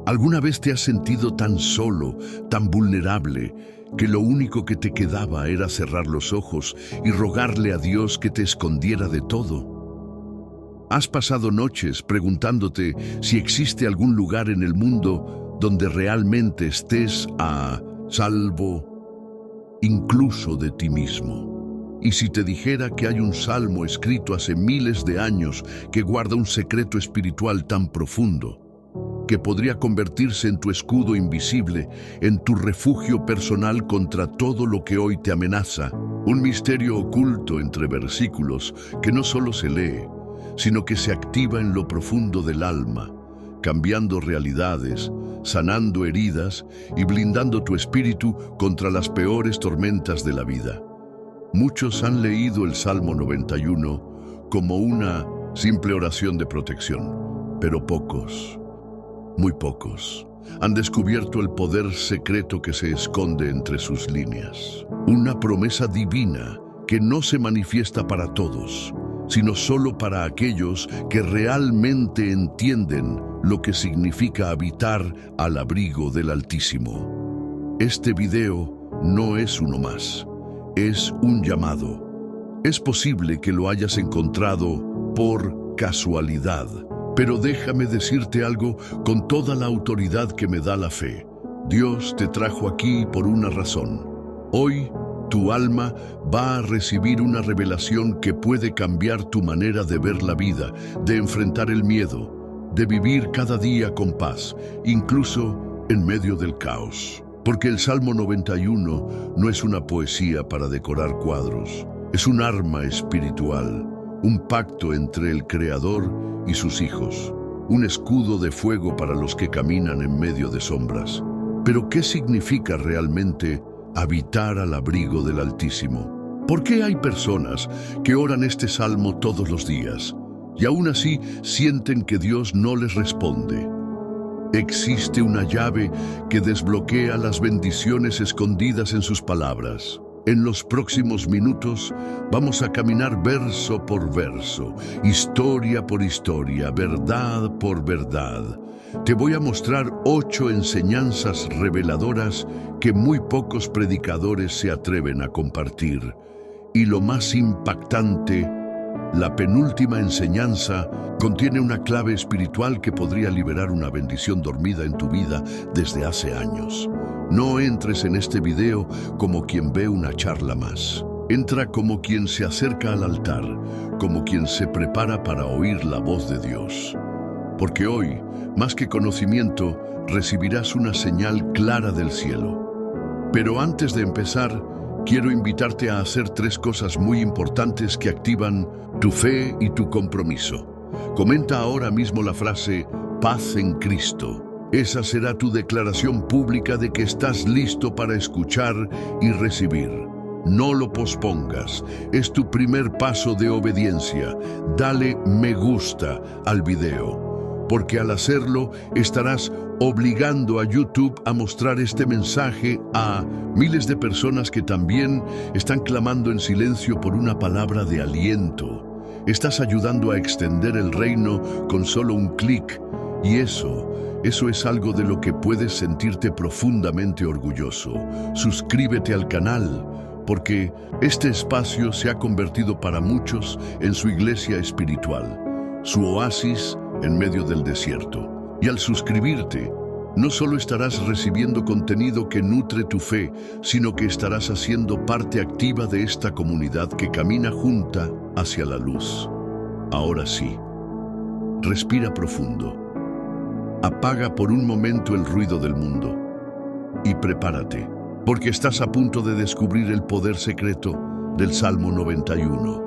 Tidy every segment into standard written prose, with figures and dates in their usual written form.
¿Alguna vez te has sentido tan solo, tan vulnerable, que lo único que te quedaba era cerrar los ojos y rogarle a Dios que te escondiera de todo? ¿Has pasado noches preguntándote si existe algún lugar en el mundo donde realmente estés a salvo, incluso de ti mismo? Y si te dijera que hay un salmo escrito hace miles de años que guarda un secreto espiritual tan profundo, que podría convertirse en tu escudo invisible, en tu refugio personal contra todo lo que hoy te amenaza, un misterio oculto entre versículos que no solo se lee, sino que se activa en lo profundo del alma, cambiando realidades, sanando heridas y blindando tu espíritu contra las peores tormentas de la vida? Muchos han leído el Salmo 91 como una simple oración de protección, pero pocos, muy pocos, han descubierto el poder secreto que se esconde entre sus líneas. Una promesa divina que no se manifiesta para todos, sino solo para aquellos que realmente entienden lo que significa habitar al abrigo del Altísimo. Este video no es uno más, es un llamado. Es posible que lo hayas encontrado por casualidad, pero déjame decirte algo con toda la autoridad que me da la fe. Dios te trajo aquí por una razón. Hoy, tu alma va a recibir una revelación que puede cambiar tu manera de ver la vida, de enfrentar el miedo, de vivir cada día con paz, incluso en medio del caos. Porque el Salmo 91 no es una poesía para decorar cuadros, es un arma espiritual, un pacto entre el Creador y sus hijos, un escudo de fuego para los que caminan en medio de sombras. Pero ¿qué significa realmente habitar al abrigo del Altísimo? ¿Por qué hay personas que oran este salmo todos los días y aún así sienten que Dios no les responde? Existe una llave que desbloquea las bendiciones escondidas en sus palabras. En los próximos minutos vamos a caminar verso por verso, historia por historia, verdad por verdad. Te voy a mostrar 8 enseñanzas reveladoras que muy pocos predicadores se atreven a compartir. Y lo más impactante, la penúltima enseñanza contiene una clave espiritual que podría liberar una bendición dormida en tu vida desde hace años. No entres en este video como quien ve una charla más. Entra como quien se acerca al altar, como quien se prepara para oír la voz de Dios. Porque hoy, más que conocimiento, recibirás una señal clara del cielo. Pero antes de empezar, quiero invitarte a hacer 3 cosas muy importantes que activan tu fe y tu compromiso. Comenta ahora mismo la frase "paz en Cristo". Esa será tu declaración pública de que estás listo para escuchar y recibir. No lo pospongas, es tu primer paso de obediencia. Dale me gusta al video, porque al hacerlo estarás obligando a YouTube a mostrar este mensaje a miles de personas que también están clamando en silencio por una palabra de aliento. Estás ayudando a extender el reino con solo un clic, y eso es algo de lo que puedes sentirte profundamente orgulloso. Suscríbete al canal, porque este espacio se ha convertido para muchos en su iglesia espiritual, su oasis en medio del desierto. Y al suscribirte, no solo estarás recibiendo contenido que nutre tu fe, sino que estarás haciendo parte activa de esta comunidad que camina junta hacia la luz. Ahora sí, respira profundo. Apaga por un momento el ruido del mundo y prepárate, porque estás a punto de descubrir el poder secreto del Salmo 91.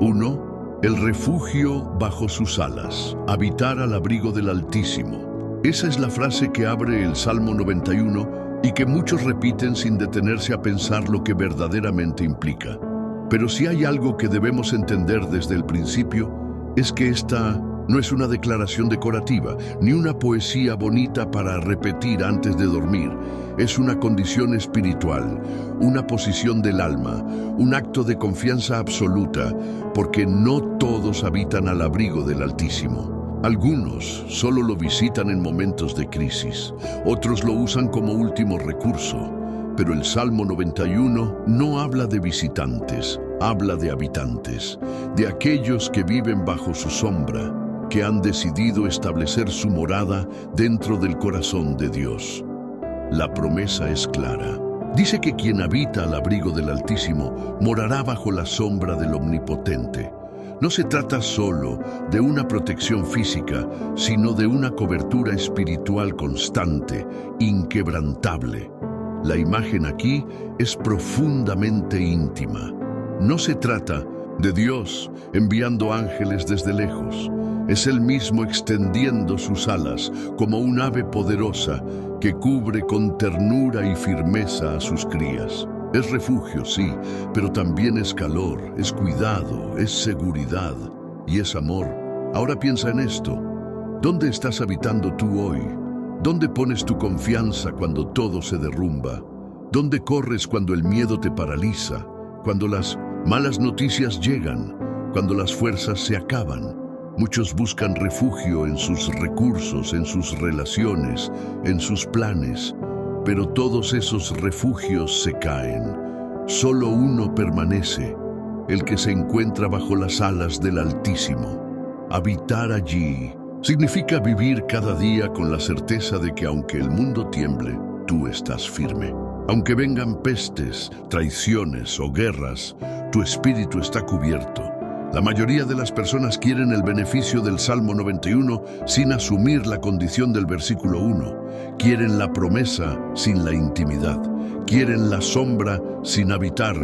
1. El refugio bajo sus alas, habitar al abrigo del Altísimo. Esa es la frase que abre el Salmo 91 y que muchos repiten sin detenerse a pensar lo que verdaderamente implica. Pero si hay algo que debemos entender desde el principio, es que esta no es una declaración decorativa, ni una poesía bonita para repetir antes de dormir. Es una condición espiritual, una posición del alma, un acto de confianza absoluta, porque no todos habitan al abrigo del Altísimo. Algunos solo lo visitan en momentos de crisis, otros lo usan como último recurso, pero el Salmo 91 no habla de visitantes, habla de habitantes, de aquellos que viven bajo su sombra, que han decidido establecer su morada dentro del corazón de Dios. La promesa es clara. Dice que quien habita al abrigo del Altísimo morará bajo la sombra del Omnipotente. No se trata solo de una protección física, sino de una cobertura espiritual constante, inquebrantable. La imagen aquí es profundamente íntima. No se trata de Dios enviando ángeles desde lejos. Es Él mismo extendiendo sus alas como un ave poderosa que cubre con ternura y firmeza a sus crías. Es refugio, sí, pero también es calor, es cuidado, es seguridad y es amor. Ahora piensa en esto. ¿Dónde estás habitando tú hoy? ¿Dónde pones tu confianza cuando todo se derrumba? ¿Dónde corres cuando el miedo te paraliza? Cuando las malas noticias llegan, cuando las fuerzas se acaban. Muchos buscan refugio en sus recursos, en sus relaciones, en sus planes. Pero todos esos refugios se caen. Solo uno permanece, el que se encuentra bajo las alas del Altísimo. Habitar allí significa vivir cada día con la certeza de que aunque el mundo tiemble, tú estás firme. Aunque vengan pestes, traiciones o guerras, tu espíritu está cubierto. La mayoría de las personas quieren el beneficio del Salmo 91 sin asumir la condición del versículo 1. Quieren la promesa sin la intimidad. Quieren la sombra sin habitar.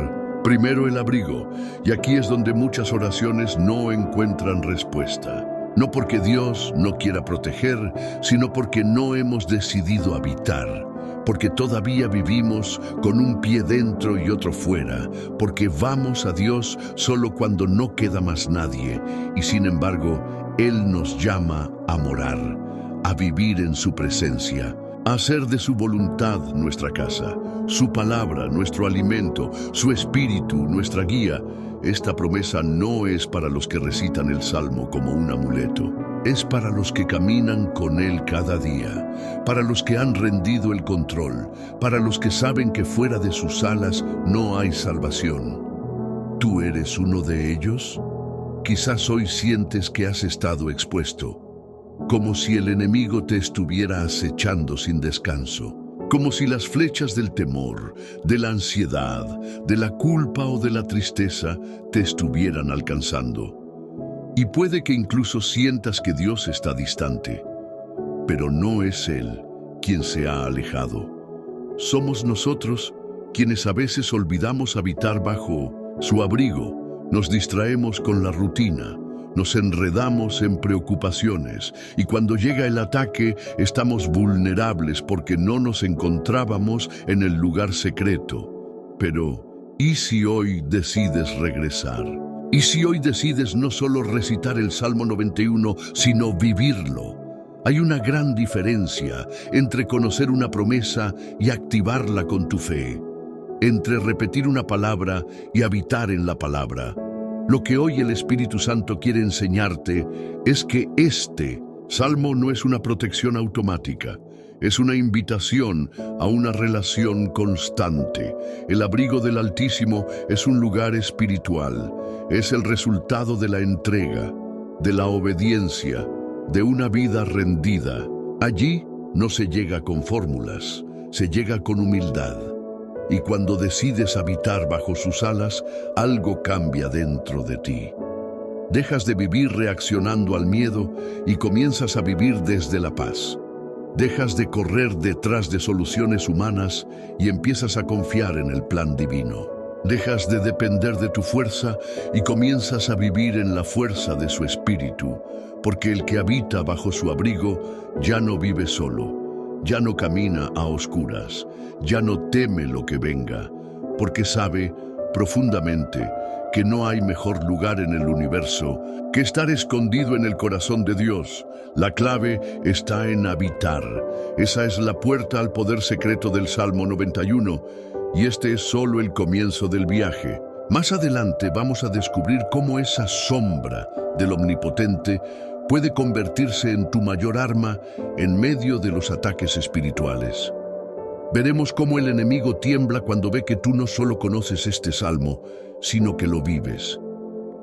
Primero el abrigo, y aquí es donde muchas oraciones no encuentran respuesta. No porque Dios no quiera proteger, sino porque no hemos decidido habitar. Porque todavía vivimos con un pie dentro y otro fuera, porque vamos a Dios solo cuando no queda más nadie, y sin embargo, Él nos llama a morar, a vivir en su presencia, a hacer de su voluntad nuestra casa, su palabra nuestro alimento, su espíritu nuestra guía. Esta promesa no es para los que recitan el Salmo como un amuleto. Es para los que caminan con Él cada día, para los que han rendido el control, para los que saben que fuera de sus alas no hay salvación. ¿Tú eres uno de ellos? Quizás hoy sientes que has estado expuesto, como si el enemigo te estuviera acechando sin descanso, como si las flechas del temor, de la ansiedad, de la culpa o de la tristeza te estuvieran alcanzando. Y puede que incluso sientas que Dios está distante, pero no es Él quien se ha alejado. Somos nosotros quienes a veces olvidamos habitar bajo su abrigo, nos distraemos con la rutina, nos enredamos en preocupaciones y cuando llega el ataque estamos vulnerables porque no nos encontrábamos en el lugar secreto. Pero, ¿y si hoy decides regresar? ¿Y si hoy decides no solo recitar el Salmo 91, sino vivirlo? Hay una gran diferencia entre conocer una promesa y activarla con tu fe, entre repetir una palabra y habitar en la palabra. Lo que hoy el Espíritu Santo quiere enseñarte es que este Salmo no es una protección automática. Es una invitación a una relación constante. El abrigo del Altísimo es un lugar espiritual. Es el resultado de la entrega, de la obediencia, de una vida rendida. Allí no se llega con fórmulas, se llega con humildad. Y cuando decides habitar bajo sus alas, algo cambia dentro de ti. Dejas de vivir reaccionando al miedo y comienzas a vivir desde la paz. Dejas de correr detrás de soluciones humanas y empiezas a confiar en el plan divino. Dejas de depender de tu fuerza y comienzas a vivir en la fuerza de su espíritu, porque el que habita bajo su abrigo ya no vive solo, ya no camina a oscuras, ya no teme lo que venga, porque sabe profundamente que no hay mejor lugar en el universo que estar escondido en el corazón de Dios. La clave está en habitar. Esa es la puerta al poder secreto del Salmo 91, y este es solo el comienzo del viaje. Más adelante vamos a descubrir cómo esa sombra del Omnipotente puede convertirse en tu mayor arma en medio de los ataques espirituales. Veremos cómo el enemigo tiembla cuando ve que tú no solo conoces este salmo, sino que lo vives,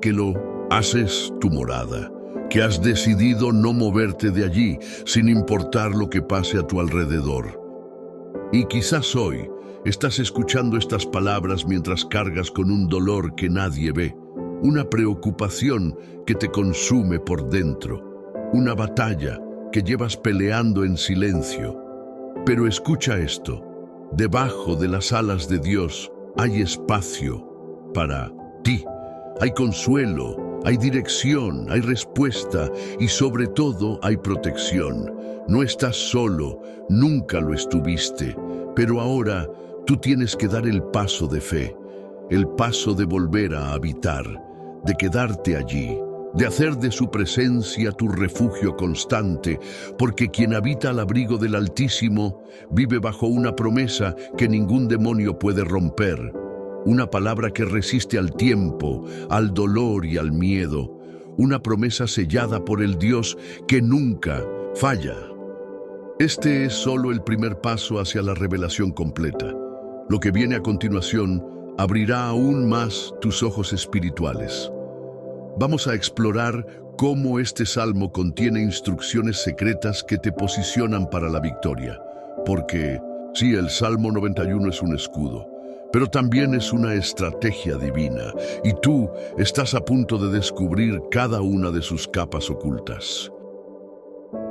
que lo haces tu morada, que has decidido no moverte de allí sin importar lo que pase a tu alrededor. Y quizás hoy estás escuchando estas palabras mientras cargas con un dolor que nadie ve, una preocupación que te consume por dentro, una batalla que llevas peleando en silencio. Pero escucha esto, debajo de las alas de Dios hay espacio para ti, hay consuelo, hay dirección, hay respuesta y sobre todo hay protección. No estás solo, nunca lo estuviste, pero ahora tú tienes que dar el paso de fe, el paso de volver a habitar, de quedarte allí, de hacer de su presencia tu refugio constante, porque quien habita al abrigo del Altísimo vive bajo una promesa que ningún demonio puede romper, una palabra que resiste al tiempo, al dolor y al miedo, una promesa sellada por el Dios que nunca falla. Este es solo el primer paso hacia la revelación completa. Lo que viene a continuación abrirá aún más tus ojos espirituales. Vamos a explorar cómo este salmo contiene instrucciones secretas que te posicionan para la victoria. Porque, sí, el Salmo 91 es un escudo, pero también es una estrategia divina, y tú estás a punto de descubrir cada una de sus capas ocultas.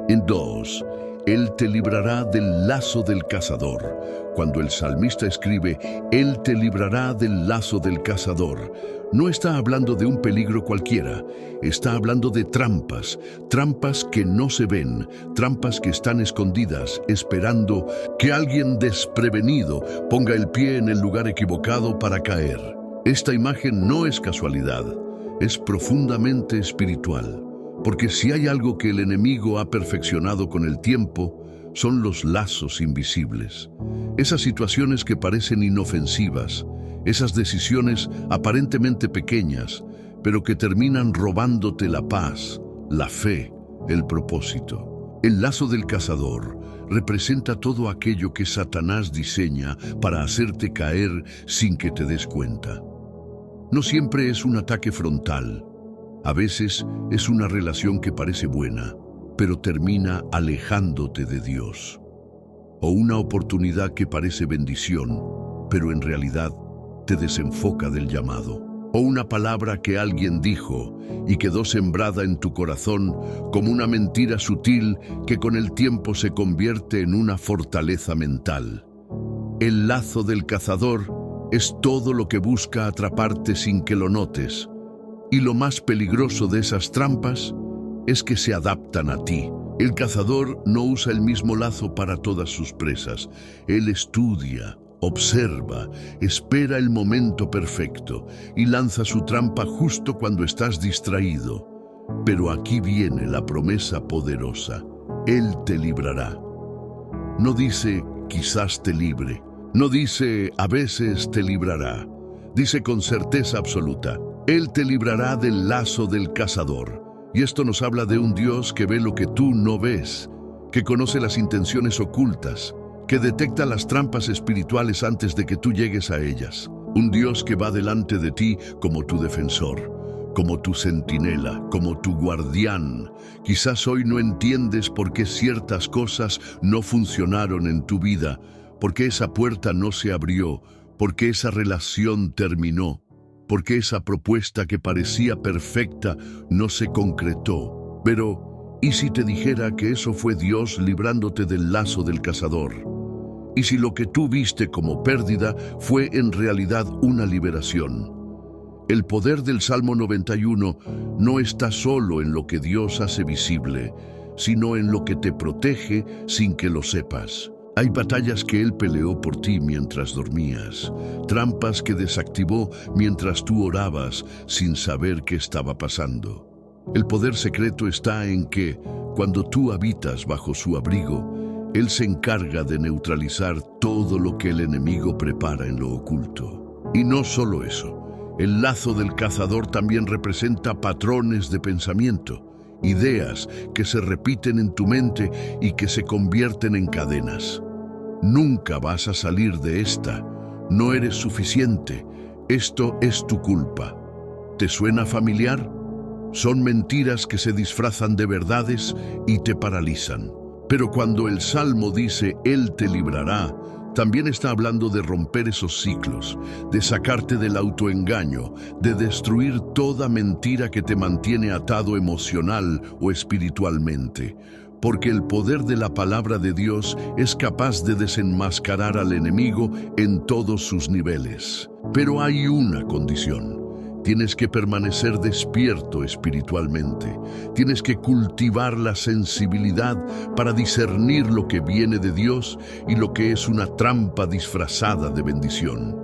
En 2, Él te librará del lazo del cazador. Cuando el salmista escribe, Él te librará del lazo del cazador, no está hablando de un peligro cualquiera, está hablando de trampas, trampas que no se ven, trampas que están escondidas, esperando que alguien desprevenido ponga el pie en el lugar equivocado para caer. Esta imagen no es casualidad, es profundamente espiritual. Porque si hay algo que el enemigo ha perfeccionado con el tiempo, son los lazos invisibles. Esas situaciones que parecen inofensivas, esas decisiones aparentemente pequeñas, pero que terminan robándote la paz, la fe, el propósito. El lazo del cazador representa todo aquello que Satanás diseña para hacerte caer sin que te des cuenta. No siempre es un ataque frontal. A veces es una relación que parece buena, pero termina alejándote de Dios. O una oportunidad que parece bendición, pero en realidad te desenfoca del llamado. O una palabra que alguien dijo y quedó sembrada en tu corazón como una mentira sutil que con el tiempo se convierte en una fortaleza mental. El lazo del cazador es todo lo que busca atraparte sin que lo notes. Y lo más peligroso de esas trampas es que se adaptan a ti. El cazador no usa el mismo lazo para todas sus presas. Él estudia, observa, espera el momento perfecto y lanza su trampa justo cuando estás distraído. Pero aquí viene la promesa poderosa. Él te librará. No dice, quizás te libre. No dice, a veces te librará. Dice con certeza absoluta, Él te librará del lazo del cazador. Y esto nos habla de un Dios que ve lo que tú no ves, que conoce las intenciones ocultas, que detecta las trampas espirituales antes de que tú llegues a ellas. Un Dios que va delante de ti como tu defensor, como tu centinela, como tu guardián. Quizás hoy no entiendes por qué ciertas cosas no funcionaron en tu vida, por qué esa puerta no se abrió, por qué esa relación terminó, por qué esa propuesta que parecía perfecta no se concretó. Pero, ¿y si te dijera que eso fue Dios librándote del lazo del cazador? ¿Y si lo que tú viste como pérdida fue en realidad una liberación? El poder del Salmo 91 no está solo en lo que Dios hace visible, sino en lo que te protege sin que lo sepas. Hay batallas que Él peleó por ti mientras dormías, trampas que desactivó mientras tú orabas sin saber qué estaba pasando. El poder secreto está en que, cuando tú habitas bajo su abrigo, Él se encarga de neutralizar todo lo que el enemigo prepara en lo oculto. Y no solo eso, el lazo del cazador también representa patrones de pensamiento, ideas que se repiten en tu mente y que se convierten en cadenas. Nunca vas a salir de esta. No eres suficiente. Esto es tu culpa. ¿Te suena familiar? Son mentiras que se disfrazan de verdades y te paralizan. Pero cuando el Salmo dice, Él te librará, también está hablando de romper esos ciclos, de sacarte del autoengaño, de destruir toda mentira que te mantiene atado emocional o espiritualmente. Porque el poder de la palabra de Dios es capaz de desenmascarar al enemigo en todos sus niveles. Pero hay una condición. Tienes que permanecer despierto espiritualmente. Tienes que cultivar la sensibilidad para discernir lo que viene de Dios y lo que es una trampa disfrazada de bendición.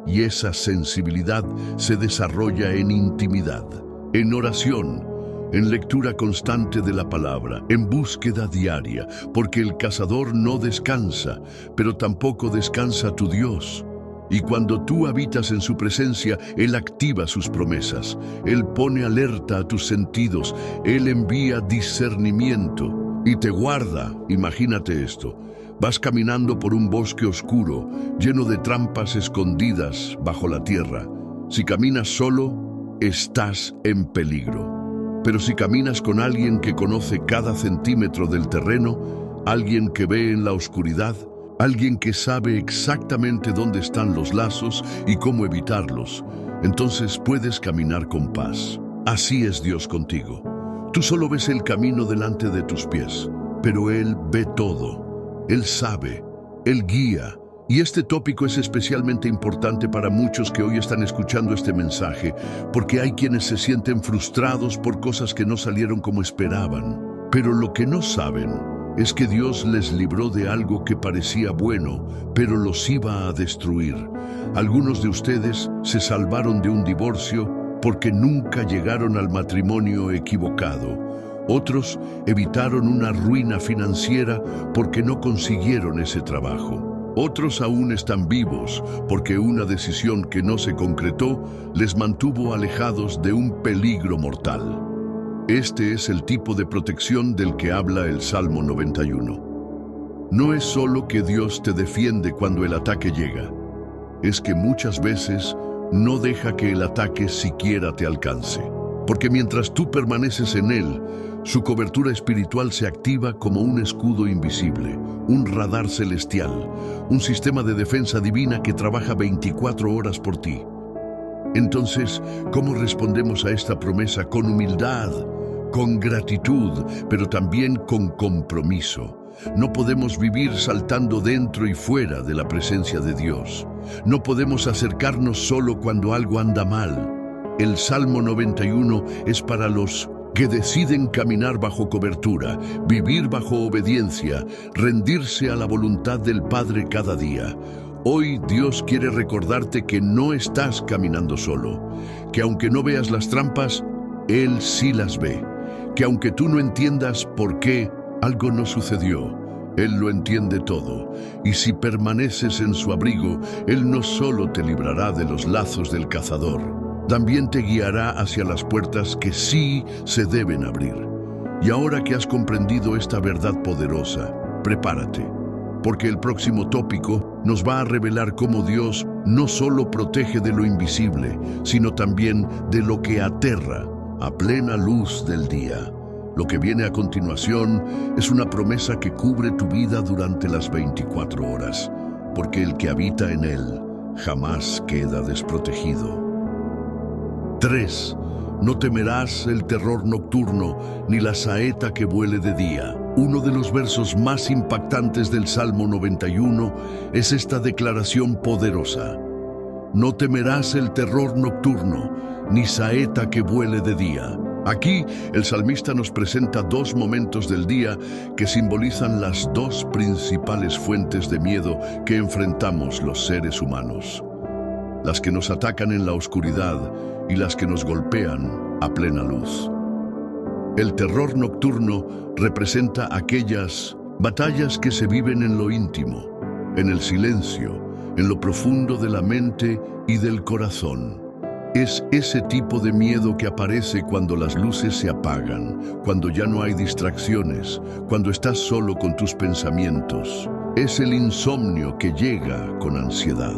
Y esa sensibilidad se desarrolla en intimidad, en oración, en lectura constante de la palabra, en búsqueda diaria, porque el cazador no descansa, pero tampoco descansa tu Dios. Y cuando tú habitas en su presencia, Él activa sus promesas. Él pone alerta a tus sentidos. Él envía discernimiento y te guarda. Imagínate esto. Vas caminando por un bosque oscuro, lleno de trampas escondidas bajo la tierra. Si caminas solo, estás en peligro. Pero si caminas con alguien que conoce cada centímetro del terreno, alguien que ve en la oscuridad, alguien que sabe exactamente dónde están los lazos y cómo evitarlos, entonces puedes caminar con paz. Así es Dios contigo. Tú solo ves el camino delante de tus pies, pero Él ve todo. Él sabe, Él guía. Y este tópico es especialmente importante para muchos que hoy están escuchando este mensaje, porque hay quienes se sienten frustrados por cosas que no salieron como esperaban. Pero lo que no saben es que Dios les libró de algo que parecía bueno, pero los iba a destruir. Algunos de ustedes se salvaron de un divorcio porque nunca llegaron al matrimonio equivocado. Otros evitaron una ruina financiera porque no consiguieron ese trabajo. Otros aún están vivos porque una decisión que no se concretó les mantuvo alejados de un peligro mortal. Este es el tipo de protección del que habla el Salmo 91. No es solo que Dios te defiende cuando el ataque llega, es que muchas veces no deja que el ataque siquiera te alcance. Porque mientras tú permaneces en Él, su cobertura espiritual se activa como un escudo invisible, un radar celestial, un sistema de defensa divina que trabaja 24 horas por ti. Entonces, ¿cómo respondemos a esta promesa? Con humildad, con gratitud, pero también con compromiso. No podemos vivir saltando dentro y fuera de la presencia de Dios. No podemos acercarnos solo cuando algo anda mal. El Salmo 91 es para los que deciden caminar bajo cobertura, vivir bajo obediencia, rendirse a la voluntad del Padre cada día. Hoy Dios quiere recordarte que no estás caminando solo, que aunque no veas las trampas, Él sí las ve, que aunque tú no entiendas por qué algo no sucedió, Él lo entiende todo, y si permaneces en su abrigo, Él no solo te librará de los lazos del cazador, también te guiará hacia las puertas que sí se deben abrir. Y ahora que has comprendido esta verdad poderosa, prepárate, porque el próximo tópico nos va a revelar cómo Dios no solo protege de lo invisible, sino también de lo que aterra a plena luz del día. Lo que viene a continuación es una promesa que cubre tu vida durante las 24 horas, porque el que habita en él jamás queda desprotegido. 3. No temerás el terror nocturno, ni la saeta que vuele de día. Uno de los versos más impactantes del Salmo 91 es esta declaración poderosa. No temerás el terror nocturno, ni saeta que vuele de día. Aquí, el salmista nos presenta dos momentos del día que simbolizan las dos principales fuentes de miedo que enfrentamos los seres humanos. Las que nos atacan en la oscuridad y las que nos golpean a plena luz. El terror nocturno representa aquellas batallas que se viven en lo íntimo, en el silencio, en lo profundo de la mente y del corazón. Es ese tipo de miedo que aparece cuando las luces se apagan, cuando ya no hay distracciones, cuando estás solo con tus pensamientos. Es el insomnio que llega con ansiedad.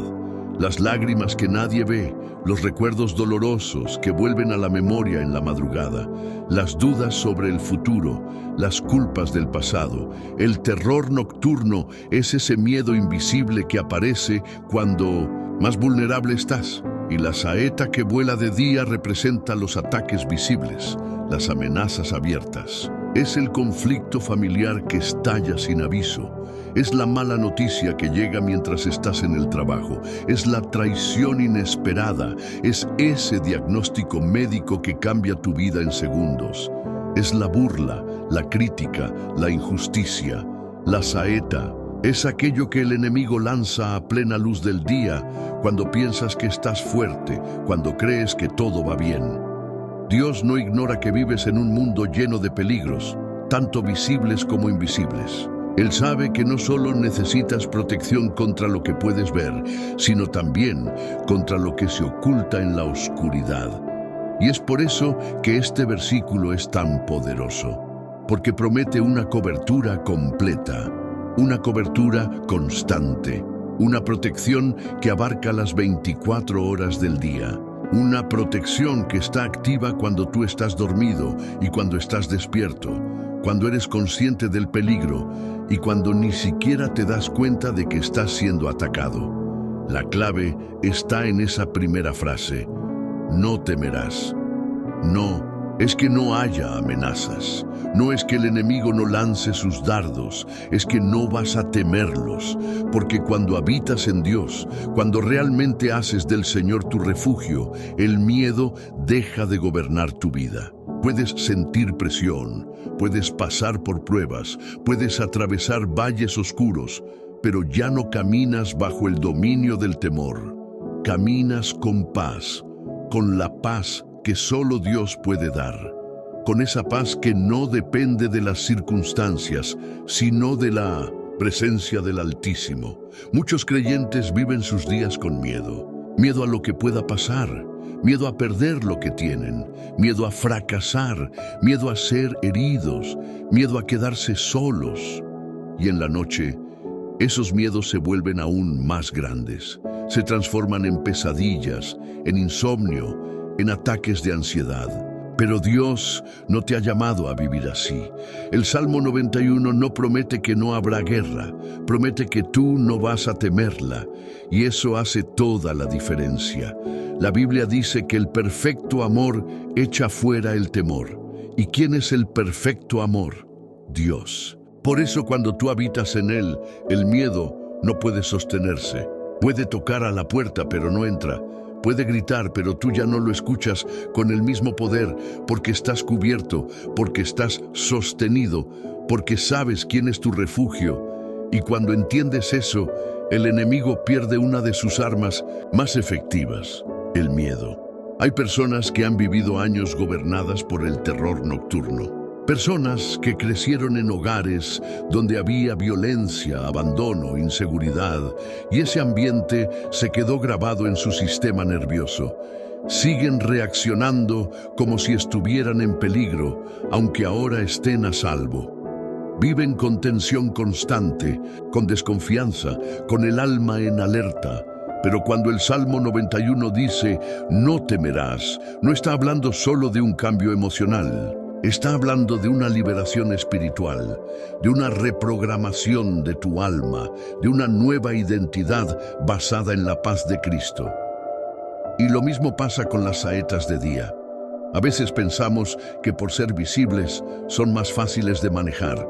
Las lágrimas que nadie ve, los recuerdos dolorosos que vuelven a la memoria en la madrugada, las dudas sobre el futuro, las culpas del pasado. El terror nocturno es ese miedo invisible que aparece cuando más vulnerable estás. Y la saeta que vuela de día representa los ataques visibles, las amenazas abiertas. Es el conflicto familiar que estalla sin aviso. Es la mala noticia que llega mientras estás en el trabajo. Es la traición inesperada. Es ese diagnóstico médico que cambia tu vida en segundos. Es la burla, la crítica, la injusticia. La saeta es aquello que el enemigo lanza a plena luz del día, cuando piensas que estás fuerte, cuando crees que todo va bien. Dios no ignora que vives en un mundo lleno de peligros, tanto visibles como invisibles. Él sabe que no solo necesitas protección contra lo que puedes ver, sino también contra lo que se oculta en la oscuridad. Y es por eso que este versículo es tan poderoso, porque promete una cobertura completa. Una cobertura constante, una protección que abarca las 24 horas del día, una protección que está activa cuando tú estás dormido y cuando estás despierto, cuando eres consciente del peligro y cuando ni siquiera te das cuenta de que estás siendo atacado. La clave está en esa primera frase: no temerás. No es que no haya amenazas, no es que el enemigo no lance sus dardos, es que no vas a temerlos, porque cuando habitas en Dios, cuando realmente haces del Señor tu refugio, el miedo deja de gobernar tu vida. Puedes sentir presión, puedes pasar por pruebas, puedes atravesar valles oscuros, pero ya no caminas bajo el dominio del temor. Caminas con paz, con la paz que solo Dios puede dar, con esa paz que no depende de las circunstancias, sino de la presencia del Altísimo. Muchos creyentes viven sus días con miedo, miedo a lo que pueda pasar, miedo a perder lo que tienen, miedo a fracasar, miedo a ser heridos, miedo a quedarse solos. Y en la noche, esos miedos se vuelven aún más grandes, se transforman en pesadillas, en insomnio, en ataques de ansiedad. Pero Dios no te ha llamado a vivir así. El Salmo 91 no promete que no habrá guerra, promete que tú no vas a temerla, y eso hace toda la diferencia. La Biblia dice que el perfecto amor echa fuera el temor. ¿Y quién es el perfecto amor? Dios. Por eso cuando tú habitas en Él, el miedo no puede sostenerse. Puede tocar a la puerta, pero no entra. Puede gritar, pero tú ya no lo escuchas con el mismo poder, porque estás cubierto, porque estás sostenido, porque sabes quién es tu refugio. Y cuando entiendes eso, el enemigo pierde una de sus armas más efectivas, el miedo. Hay personas que han vivido años gobernadas por el terror nocturno. Personas que crecieron en hogares donde había violencia, abandono, inseguridad, y ese ambiente se quedó grabado en su sistema nervioso. Siguen reaccionando como si estuvieran en peligro, aunque ahora estén a salvo. Viven con tensión constante, con desconfianza, con el alma en alerta. Pero cuando el Salmo 91 dice, no temerás, no está hablando solo de un cambio emocional. Está hablando de una liberación espiritual, de una reprogramación de tu alma, de una nueva identidad basada en la paz de Cristo. Y lo mismo pasa con las saetas de día. A veces pensamos que por ser visibles son más fáciles de manejar,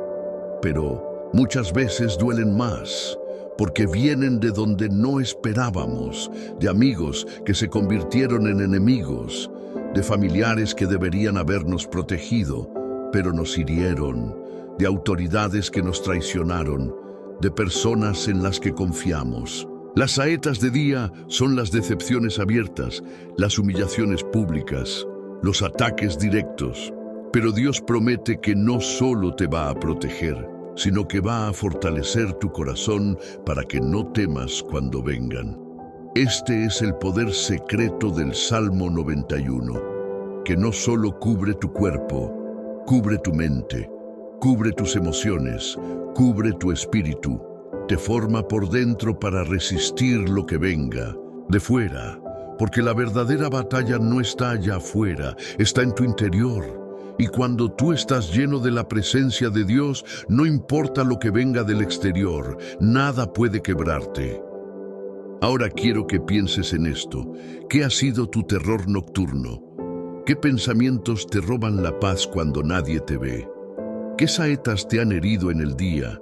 pero muchas veces duelen más, porque vienen de donde no esperábamos, de amigos que se convirtieron en enemigos, de familiares que deberían habernos protegido, pero nos hirieron, de autoridades que nos traicionaron, de personas en las que confiamos. Las saetas de día son las decepciones abiertas, las humillaciones públicas, los ataques directos. Pero Dios promete que no solo te va a proteger, sino que va a fortalecer tu corazón para que no temas cuando vengan. Este es el poder secreto del Salmo 91, que no solo cubre tu cuerpo, cubre tu mente, cubre tus emociones, cubre tu espíritu, te forma por dentro para resistir lo que venga de fuera, porque la verdadera batalla no está allá afuera, está en tu interior. Y cuando tú estás lleno de la presencia de Dios, no importa lo que venga del exterior, nada puede quebrarte. Ahora quiero que pienses en esto. ¿Qué ha sido tu terror nocturno? ¿Qué pensamientos te roban la paz cuando nadie te ve? ¿Qué saetas te han herido en el día?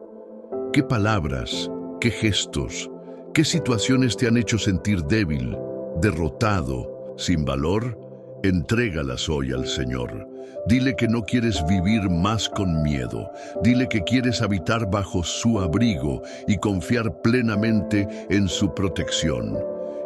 ¿Qué palabras, qué gestos, qué situaciones te han hecho sentir débil, derrotado, sin valor? Entrégalas hoy al Señor. Dile que no quieres vivir más con miedo. Dile que quieres habitar bajo su abrigo y confiar plenamente en su protección.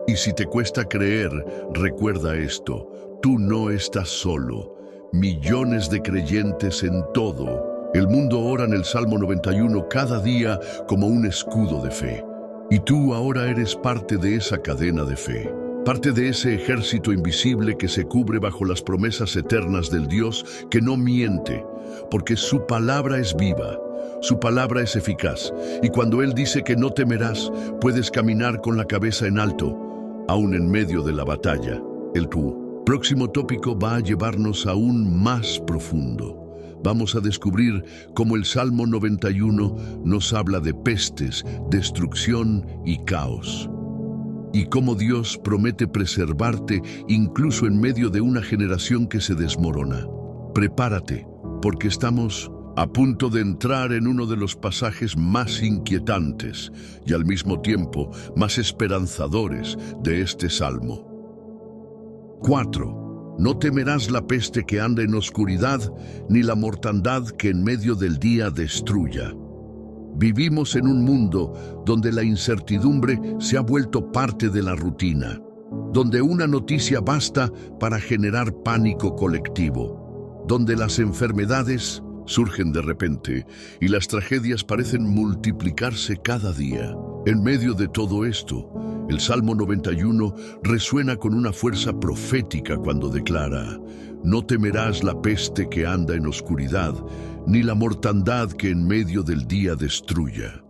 Y si te cuesta creer, recuerda esto: tú no estás solo. Millones de creyentes en todo el mundo oran el Salmo 91 cada día como un escudo de fe. Y tú ahora eres parte de esa cadena de fe. Parte de ese ejército invisible que se cubre bajo las promesas eternas del Dios que no miente, porque su palabra es viva, su palabra es eficaz, y cuando Él dice que no temerás, puedes caminar con la cabeza en alto, aún en medio de la batalla. El próximo tópico va a llevarnos aún más profundo. Vamos a descubrir cómo el Salmo 91 nos habla de pestes, destrucción y caos. Y cómo Dios promete preservarte incluso en medio de una generación que se desmorona. Prepárate, porque estamos a punto de entrar en uno de los pasajes más inquietantes y al mismo tiempo más esperanzadores de este Salmo. 4. No temerás la peste que anda en oscuridad, ni la mortandad que en medio del día destruya. Vivimos en un mundo donde la incertidumbre se ha vuelto parte de la rutina, donde una noticia basta para generar pánico colectivo, donde las enfermedades surgen de repente y las tragedias parecen multiplicarse cada día. En medio de todo esto, el Salmo 91 resuena con una fuerza profética cuando declara: no temerás la peste que anda en oscuridad, ni la mortandad que en medio del día destruya.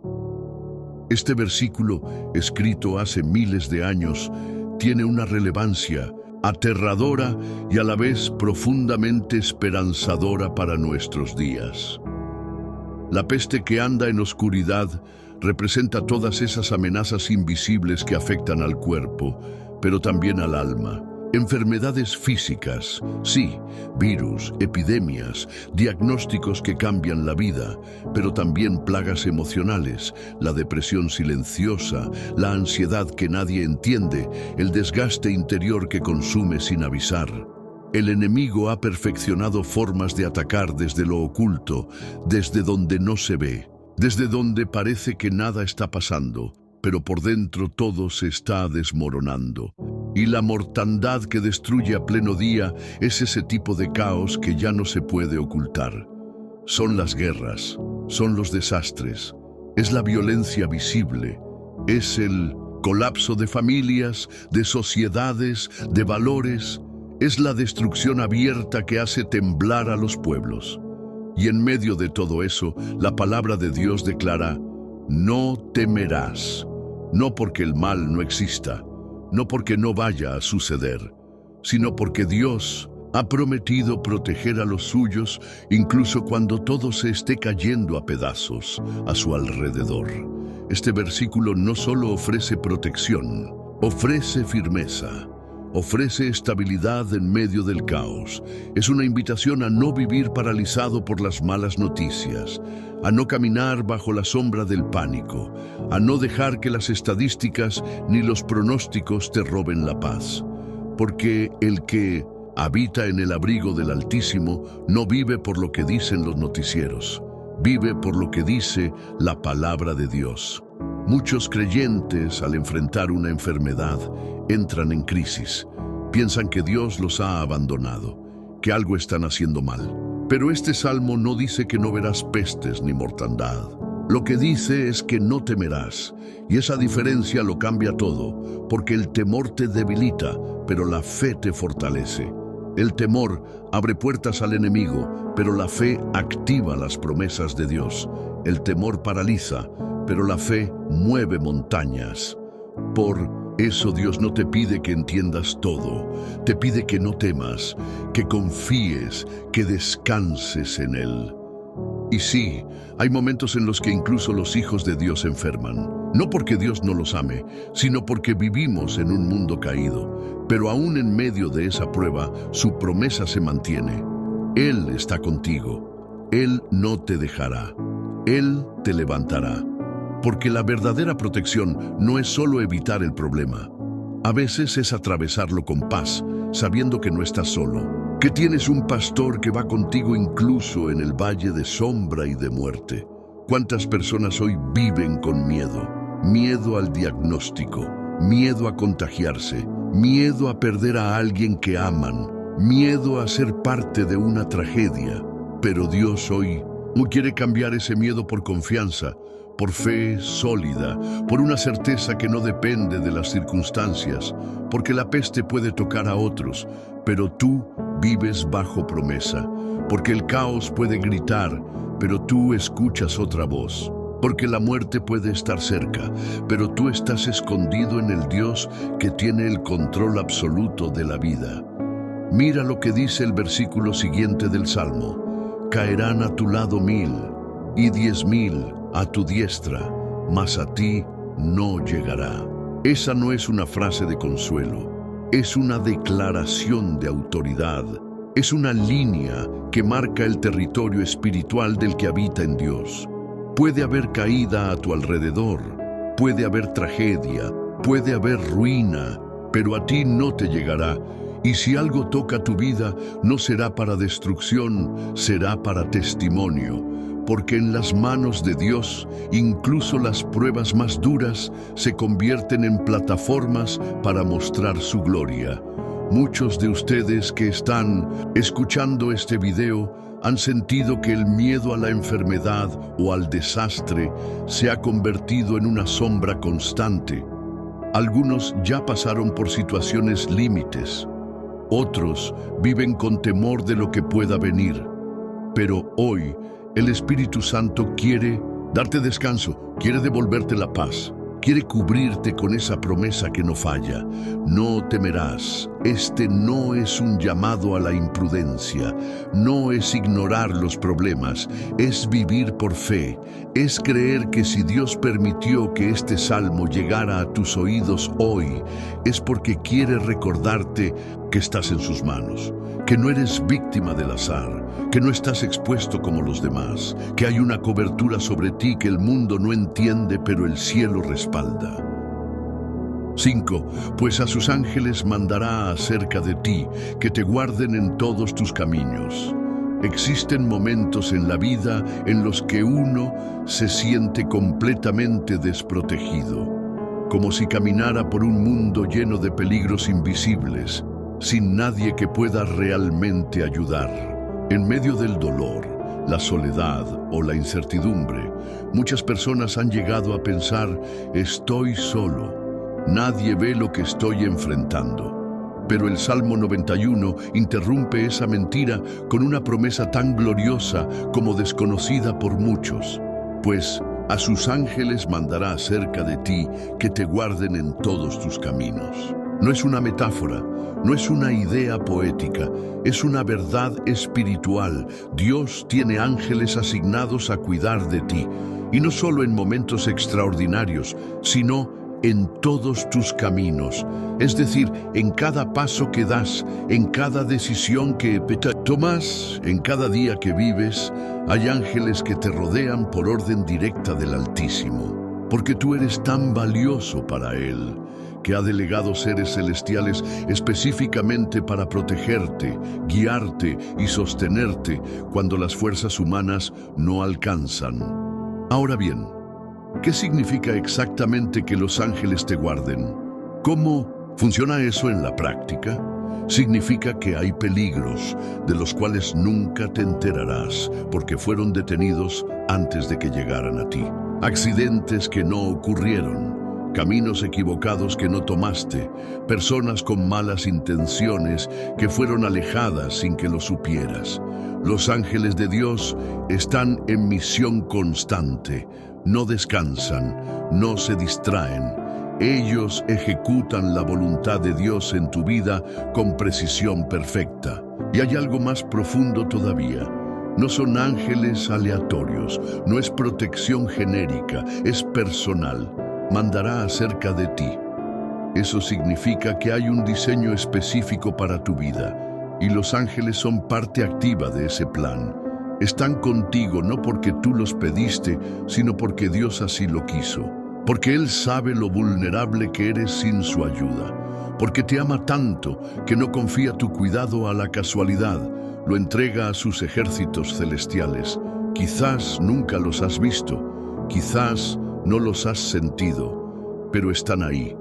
Este versículo, escrito hace miles de años, tiene una relevancia aterradora y a la vez profundamente esperanzadora para nuestros días. La peste que anda en oscuridad representa todas esas amenazas invisibles que afectan al cuerpo, pero también al alma. Enfermedades físicas, sí, virus, epidemias, diagnósticos que cambian la vida, pero también plagas emocionales, la depresión silenciosa, la ansiedad que nadie entiende, el desgaste interior que consume sin avisar. El enemigo ha perfeccionado formas de atacar desde lo oculto, desde donde no se ve, desde donde parece que nada está pasando, pero por dentro todo se está desmoronando. Y la mortandad que destruye a pleno día es ese tipo de caos que ya no se puede ocultar. Son las guerras, son los desastres, es la violencia visible, es el colapso de familias, de sociedades, de valores, es la destrucción abierta que hace temblar a los pueblos. Y en medio de todo eso, la palabra de Dios declara: no temerás, no porque el mal no exista, no porque no vaya a suceder, sino porque Dios ha prometido proteger a los suyos incluso cuando todo se esté cayendo a pedazos a su alrededor. Este versículo no solo ofrece protección, ofrece firmeza, ofrece estabilidad en medio del caos. Es una invitación a no vivir paralizado por las malas noticias, a no caminar bajo la sombra del pánico, a no dejar que las estadísticas ni los pronósticos te roben la paz. Porque el que habita en el abrigo del Altísimo no vive por lo que dicen los noticieros, vive por lo que dice la palabra de Dios. Muchos creyentes, al enfrentar una enfermedad, entran en crisis. Piensan que Dios los ha abandonado, que algo están haciendo mal. Pero este salmo no dice que no verás pestes ni mortandad. Lo que dice es que no temerás, y esa diferencia lo cambia todo, porque el temor te debilita, pero la fe te fortalece. El temor abre puertas al enemigo, pero la fe activa las promesas de Dios. El temor paraliza, pero la fe mueve montañas. Por eso Dios no te pide que entiendas todo, te pide que no temas, que confíes, que descanses en Él. Y sí, hay momentos en los que incluso los hijos de Dios enferman, no porque Dios no los ame, sino porque vivimos en un mundo caído. Pero aún en medio de esa prueba, su promesa se mantiene. Él está contigo, Él no te dejará, Él te levantará. Porque la verdadera protección no es solo evitar el problema. A veces es atravesarlo con paz, sabiendo que no estás solo, que tienes un pastor que va contigo incluso en el valle de sombra y de muerte. ¿Cuántas personas hoy viven con miedo? Miedo al diagnóstico, miedo a contagiarse, miedo a perder a alguien que aman, miedo a ser parte de una tragedia. Pero Dios hoy no quiere cambiar ese miedo por confianza, por fe sólida, por una certeza que no depende de las circunstancias, porque la peste puede tocar a otros, pero tú vives bajo promesa, porque el caos puede gritar, pero tú escuchas otra voz, porque la muerte puede estar cerca, pero tú estás escondido en el Dios que tiene el control absoluto de la vida. Mira lo que dice el versículo siguiente del Salmo: caerán a tu lado 1000 y 10.000 a tu diestra, mas a ti no llegará. Esa no es una frase de consuelo, es una declaración de autoridad, es una línea que marca el territorio espiritual del que habita en Dios. Puede haber caída a tu alrededor, puede haber tragedia, puede haber ruina, pero a ti no te llegará. Y si algo toca tu vida, no será para destrucción, será para testimonio. Porque en las manos de Dios, incluso las pruebas más duras se convierten en plataformas para mostrar su gloria. Muchos de ustedes que están escuchando este video han sentido que el miedo a la enfermedad o al desastre se ha convertido en una sombra constante. Algunos ya pasaron por situaciones límites. Otros viven con temor de lo que pueda venir. Pero hoy, el Espíritu Santo quiere darte descanso, quiere devolverte la paz, quiere cubrirte con esa promesa que no falla. No temerás. Este no es un llamado a la imprudencia, no es ignorar los problemas, es vivir por fe, es creer que si Dios permitió que este salmo llegara a tus oídos hoy, es porque quiere recordarte que estás en sus manos, que no eres víctima del azar, que no estás expuesto como los demás, que hay una cobertura sobre ti que el mundo no entiende, pero el cielo respalda. 5. Pues a sus ángeles mandará acerca de ti, que te guarden en todos tus caminos. Existen momentos en la vida en los que uno se siente completamente desprotegido, como si caminara por un mundo lleno de peligros invisibles, sin nadie que pueda realmente ayudar. En medio del dolor, la soledad o la incertidumbre, muchas personas han llegado a pensar: estoy solo, nadie ve lo que estoy enfrentando. Pero el Salmo 91 interrumpe esa mentira con una promesa tan gloriosa como desconocida por muchos. Pues a sus ángeles mandará acerca de ti, que te guarden en todos tus caminos. No es una metáfora, no es una idea poética, es una verdad espiritual. Dios tiene ángeles asignados a cuidar de ti, y no solo en momentos extraordinarios, sino en todos tus caminos, es decir, en cada paso que das, en cada decisión que tomas, en cada día que vives. Hay ángeles que te rodean por orden directa del Altísimo, porque tú eres tan valioso para Él, que ha delegado seres celestiales específicamente para protegerte, guiarte y sostenerte cuando las fuerzas humanas no alcanzan. Ahora bien, ¿qué significa exactamente que los ángeles te guarden? ¿Cómo funciona eso en la práctica? Significa que hay peligros de los cuales nunca te enterarás porque fueron detenidos antes de que llegaran a ti. Accidentes que no ocurrieron, caminos equivocados que no tomaste, personas con malas intenciones que fueron alejadas sin que lo supieras. Los ángeles de Dios están en misión constante, no descansan, no se distraen. Ellos ejecutan la voluntad de Dios en tu vida con precisión perfecta. Y hay algo más profundo todavía. No son ángeles aleatorios, no es protección genérica, es personal. Mandará acerca de ti. Eso significa que hay un diseño específico para tu vida, y los ángeles son parte activa de ese plan. Están contigo no porque tú los pediste, sino porque Dios así lo quiso. Porque Él sabe lo vulnerable que eres sin su ayuda. Porque te ama tanto que no confía tu cuidado a la casualidad, lo entrega a sus ejércitos celestiales. Quizás nunca los has visto, quizás no los has sentido, pero están ahí.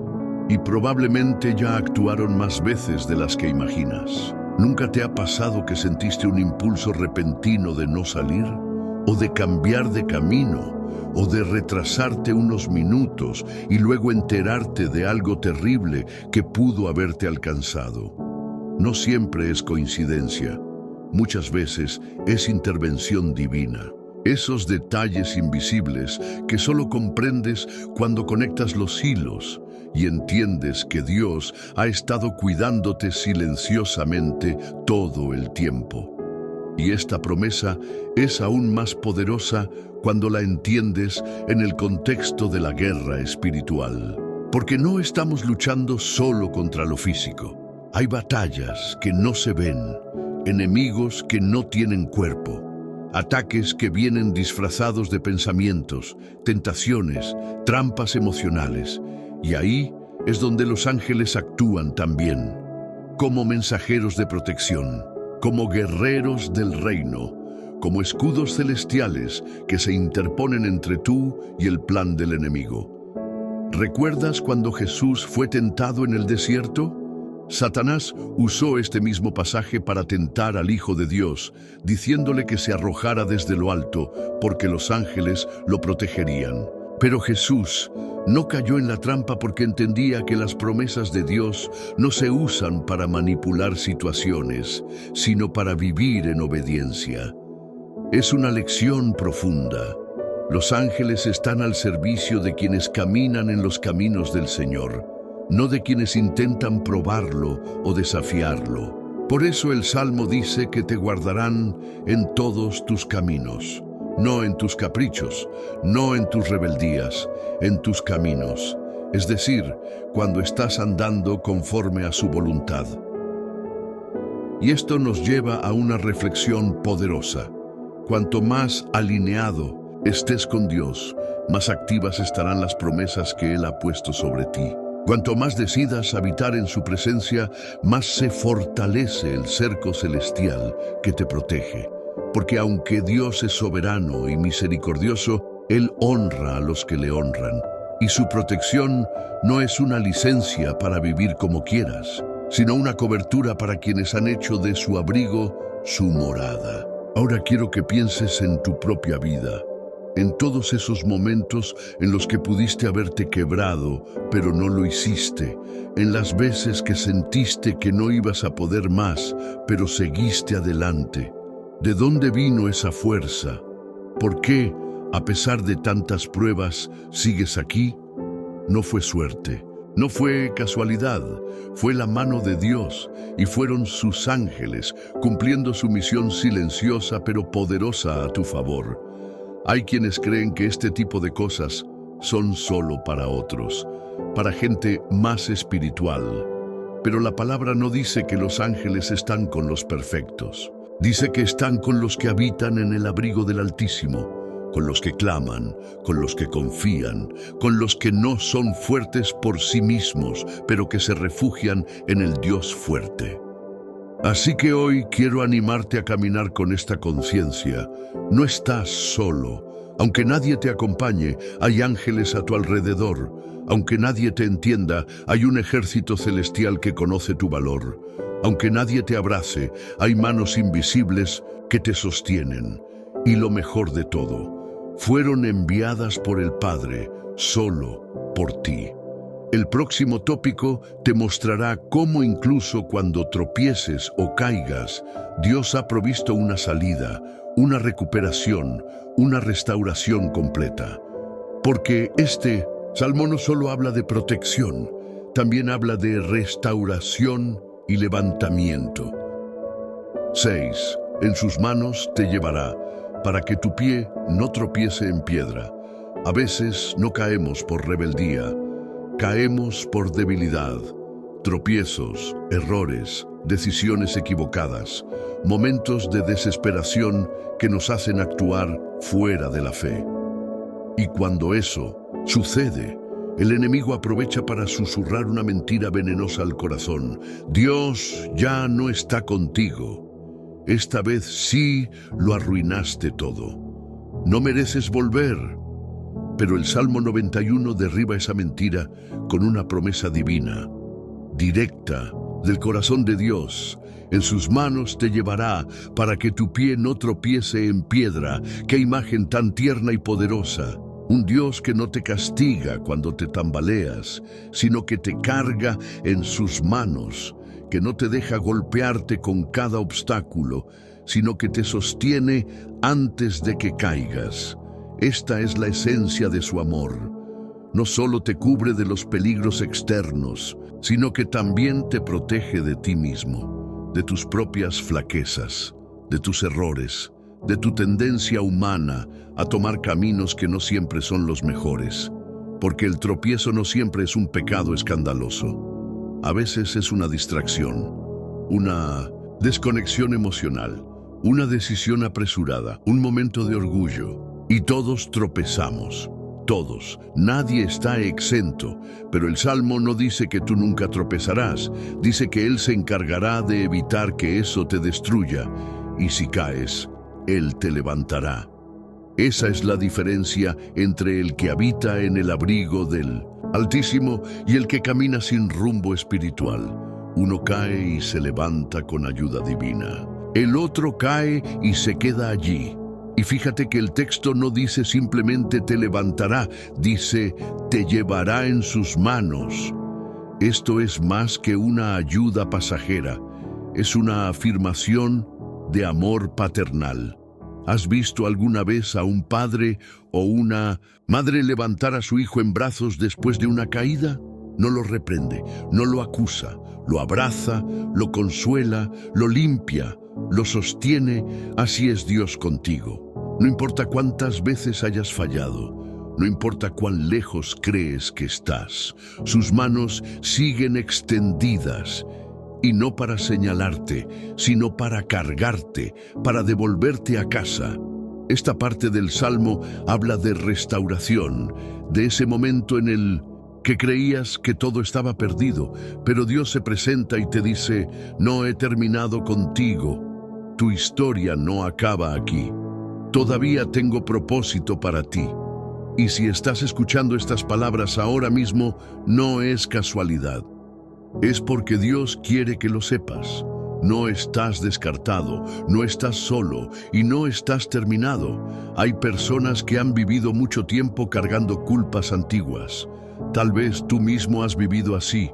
Y probablemente ya actuaron más veces de las que imaginas. ¿Nunca te ha pasado que sentiste un impulso repentino de no salir? ¿O de cambiar de camino? ¿O de retrasarte unos minutos y luego enterarte de algo terrible que pudo haberte alcanzado? No siempre es coincidencia. Muchas veces es intervención divina. Esos detalles invisibles que solo comprendes cuando conectas los hilos y entiendes que Dios ha estado cuidándote silenciosamente todo el tiempo. Y esta promesa es aún más poderosa cuando la entiendes en el contexto de la guerra espiritual. Porque no estamos luchando solo contra lo físico. Hay batallas que no se ven, enemigos que no tienen cuerpo, ataques que vienen disfrazados de pensamientos, tentaciones, trampas emocionales. Y ahí es donde los ángeles actúan también, como mensajeros de protección, como guerreros del reino, como escudos celestiales que se interponen entre tú y el plan del enemigo. ¿Recuerdas cuando Jesús fue tentado en el desierto? Satanás usó este mismo pasaje para tentar al Hijo de Dios, diciéndole que se arrojara desde lo alto, porque los ángeles lo protegerían. Pero Jesús no cayó en la trampa porque entendía que las promesas de Dios no se usan para manipular situaciones, sino para vivir en obediencia. Es una lección profunda. Los ángeles están al servicio de quienes caminan en los caminos del Señor, no de quienes intentan probarlo o desafiarlo. Por eso el Salmo dice que te guardarán en todos tus caminos, no en tus caprichos, no en tus rebeldías, en tus caminos, es decir, cuando estás andando conforme a su voluntad. Y esto nos lleva a una reflexión poderosa. Cuanto más alineado estés con Dios, más activas estarán las promesas que Él ha puesto sobre ti. Cuanto más decidas habitar en su presencia, más se fortalece el cerco celestial que te protege. Porque aunque Dios es soberano y misericordioso, Él honra a los que le honran. Y su protección no es una licencia para vivir como quieras, sino una cobertura para quienes han hecho de su abrigo su morada. Ahora quiero que pienses en tu propia vida, en todos esos momentos en los que pudiste haberte quebrado, pero no lo hiciste, en las veces que sentiste que no ibas a poder más, pero seguiste adelante. ¿De dónde vino esa fuerza? ¿Por qué, a pesar de tantas pruebas, sigues aquí? No fue suerte, no fue casualidad, fue la mano de Dios y fueron sus ángeles cumpliendo su misión silenciosa pero poderosa a tu favor. Hay quienes creen que este tipo de cosas son solo para otros, para gente más espiritual. Pero la palabra no dice que los ángeles están con los perfectos. Dice que están con los que habitan en el abrigo del Altísimo, con los que claman, con los que confían, con los que no son fuertes por sí mismos, pero que se refugian en el Dios fuerte. Así que hoy quiero animarte a caminar con esta conciencia. No estás solo. Aunque nadie te acompañe, hay ángeles a tu alrededor. Aunque nadie te entienda, hay un ejército celestial que conoce tu valor. Aunque nadie te abrace, hay manos invisibles que te sostienen. Y lo mejor de todo, fueron enviadas por el Padre, solo por ti. El próximo tópico te mostrará cómo incluso cuando tropieces o caigas, Dios ha provisto una salida, una recuperación, una restauración completa. Porque este salmo no solo habla de protección, también habla de restauración y levantamiento. 6. En sus manos te llevará, para que tu pie no tropiece en piedra. A veces no caemos por rebeldía, caemos por debilidad, tropiezos, errores, decisiones equivocadas, momentos de desesperación que nos hacen actuar fuera de la fe. Y cuando eso sucede, el enemigo aprovecha para susurrar una mentira venenosa al corazón. Dios ya no está contigo. Esta vez sí lo arruinaste todo. No mereces volver. Pero el Salmo 91 derriba esa mentira con una promesa divina, directa, del corazón de Dios. En sus manos te llevará para que tu pie no tropiece en piedra. ¡Qué imagen tan tierna y poderosa! Un Dios que no te castiga cuando te tambaleas, sino que te carga en sus manos, que no te deja golpearte con cada obstáculo, sino que te sostiene antes de que caigas. Esta es la esencia de su amor. No solo te cubre de los peligros externos, sino que también te protege de ti mismo, de tus propias flaquezas, de tus errores, de tu tendencia humana a tomar caminos que no siempre son los mejores, porque el tropiezo no siempre es un pecado escandaloso. A veces es una distracción, una desconexión emocional, una decisión apresurada, un momento de orgullo. Y todos tropezamos, todos, nadie está exento, pero el Salmo no dice que tú nunca tropezarás, dice que Él se encargará de evitar que eso te destruya, y si caes, Él te levantará. Esa es la diferencia entre el que habita en el abrigo del Altísimo y el que camina sin rumbo espiritual. Uno cae y se levanta con ayuda divina. El otro cae y se queda allí. Y fíjate que el texto no dice simplemente te levantará, dice te llevará en sus manos. Esto es más que una ayuda pasajera, es una afirmación de amor paternal. ¿Has visto alguna vez a un padre o una madre levantar a su hijo en brazos después de una caída? No lo reprende, no lo acusa, lo abraza, lo consuela, lo limpia, lo sostiene. Así es Dios contigo. No importa cuántas veces hayas fallado, no importa cuán lejos crees que estás, sus manos siguen extendidas. Y no para señalarte, sino para cargarte, para devolverte a casa. Esta parte del Salmo habla de restauración, de ese momento en el que creías que todo estaba perdido, pero Dios se presenta y te dice, no he terminado contigo, tu historia no acaba aquí, todavía tengo propósito para ti. Y si estás escuchando estas palabras ahora mismo, no es casualidad. Es porque Dios quiere que lo sepas. No estás descartado, no estás solo y no estás terminado. Hay personas que han vivido mucho tiempo cargando culpas antiguas. Tal vez tú mismo has vivido así,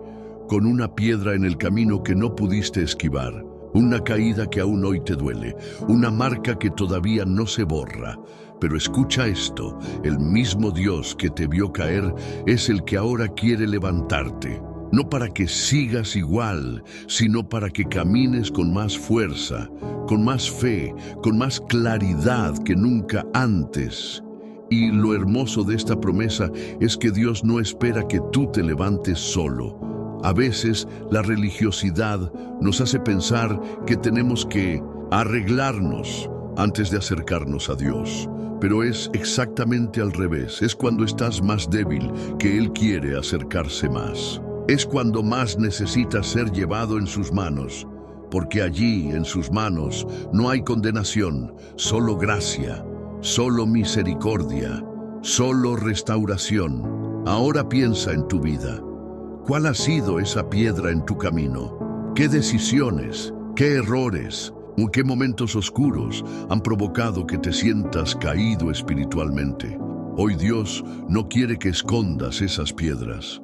con una piedra en el camino que no pudiste esquivar, una caída que aún hoy te duele, una marca que todavía no se borra. Pero escucha esto, el mismo Dios que te vio caer es el que ahora quiere levantarte. No para que sigas igual, sino para que camines con más fuerza, con más fe, con más claridad que nunca antes. Y lo hermoso de esta promesa es que Dios no espera que tú te levantes solo. A veces la religiosidad nos hace pensar que tenemos que arreglarnos antes de acercarnos a Dios. Pero es exactamente al revés. Es cuando estás más débil que Él quiere acercarse más. Es cuando más necesitas ser llevado en sus manos, porque allí, en sus manos, no hay condenación, solo gracia, solo misericordia, solo restauración. Ahora piensa en tu vida. ¿Cuál ha sido esa piedra en tu camino? ¿Qué decisiones, qué errores o qué momentos oscuros han provocado que te sientas caído espiritualmente? Hoy Dios no quiere que escondas esas piedras.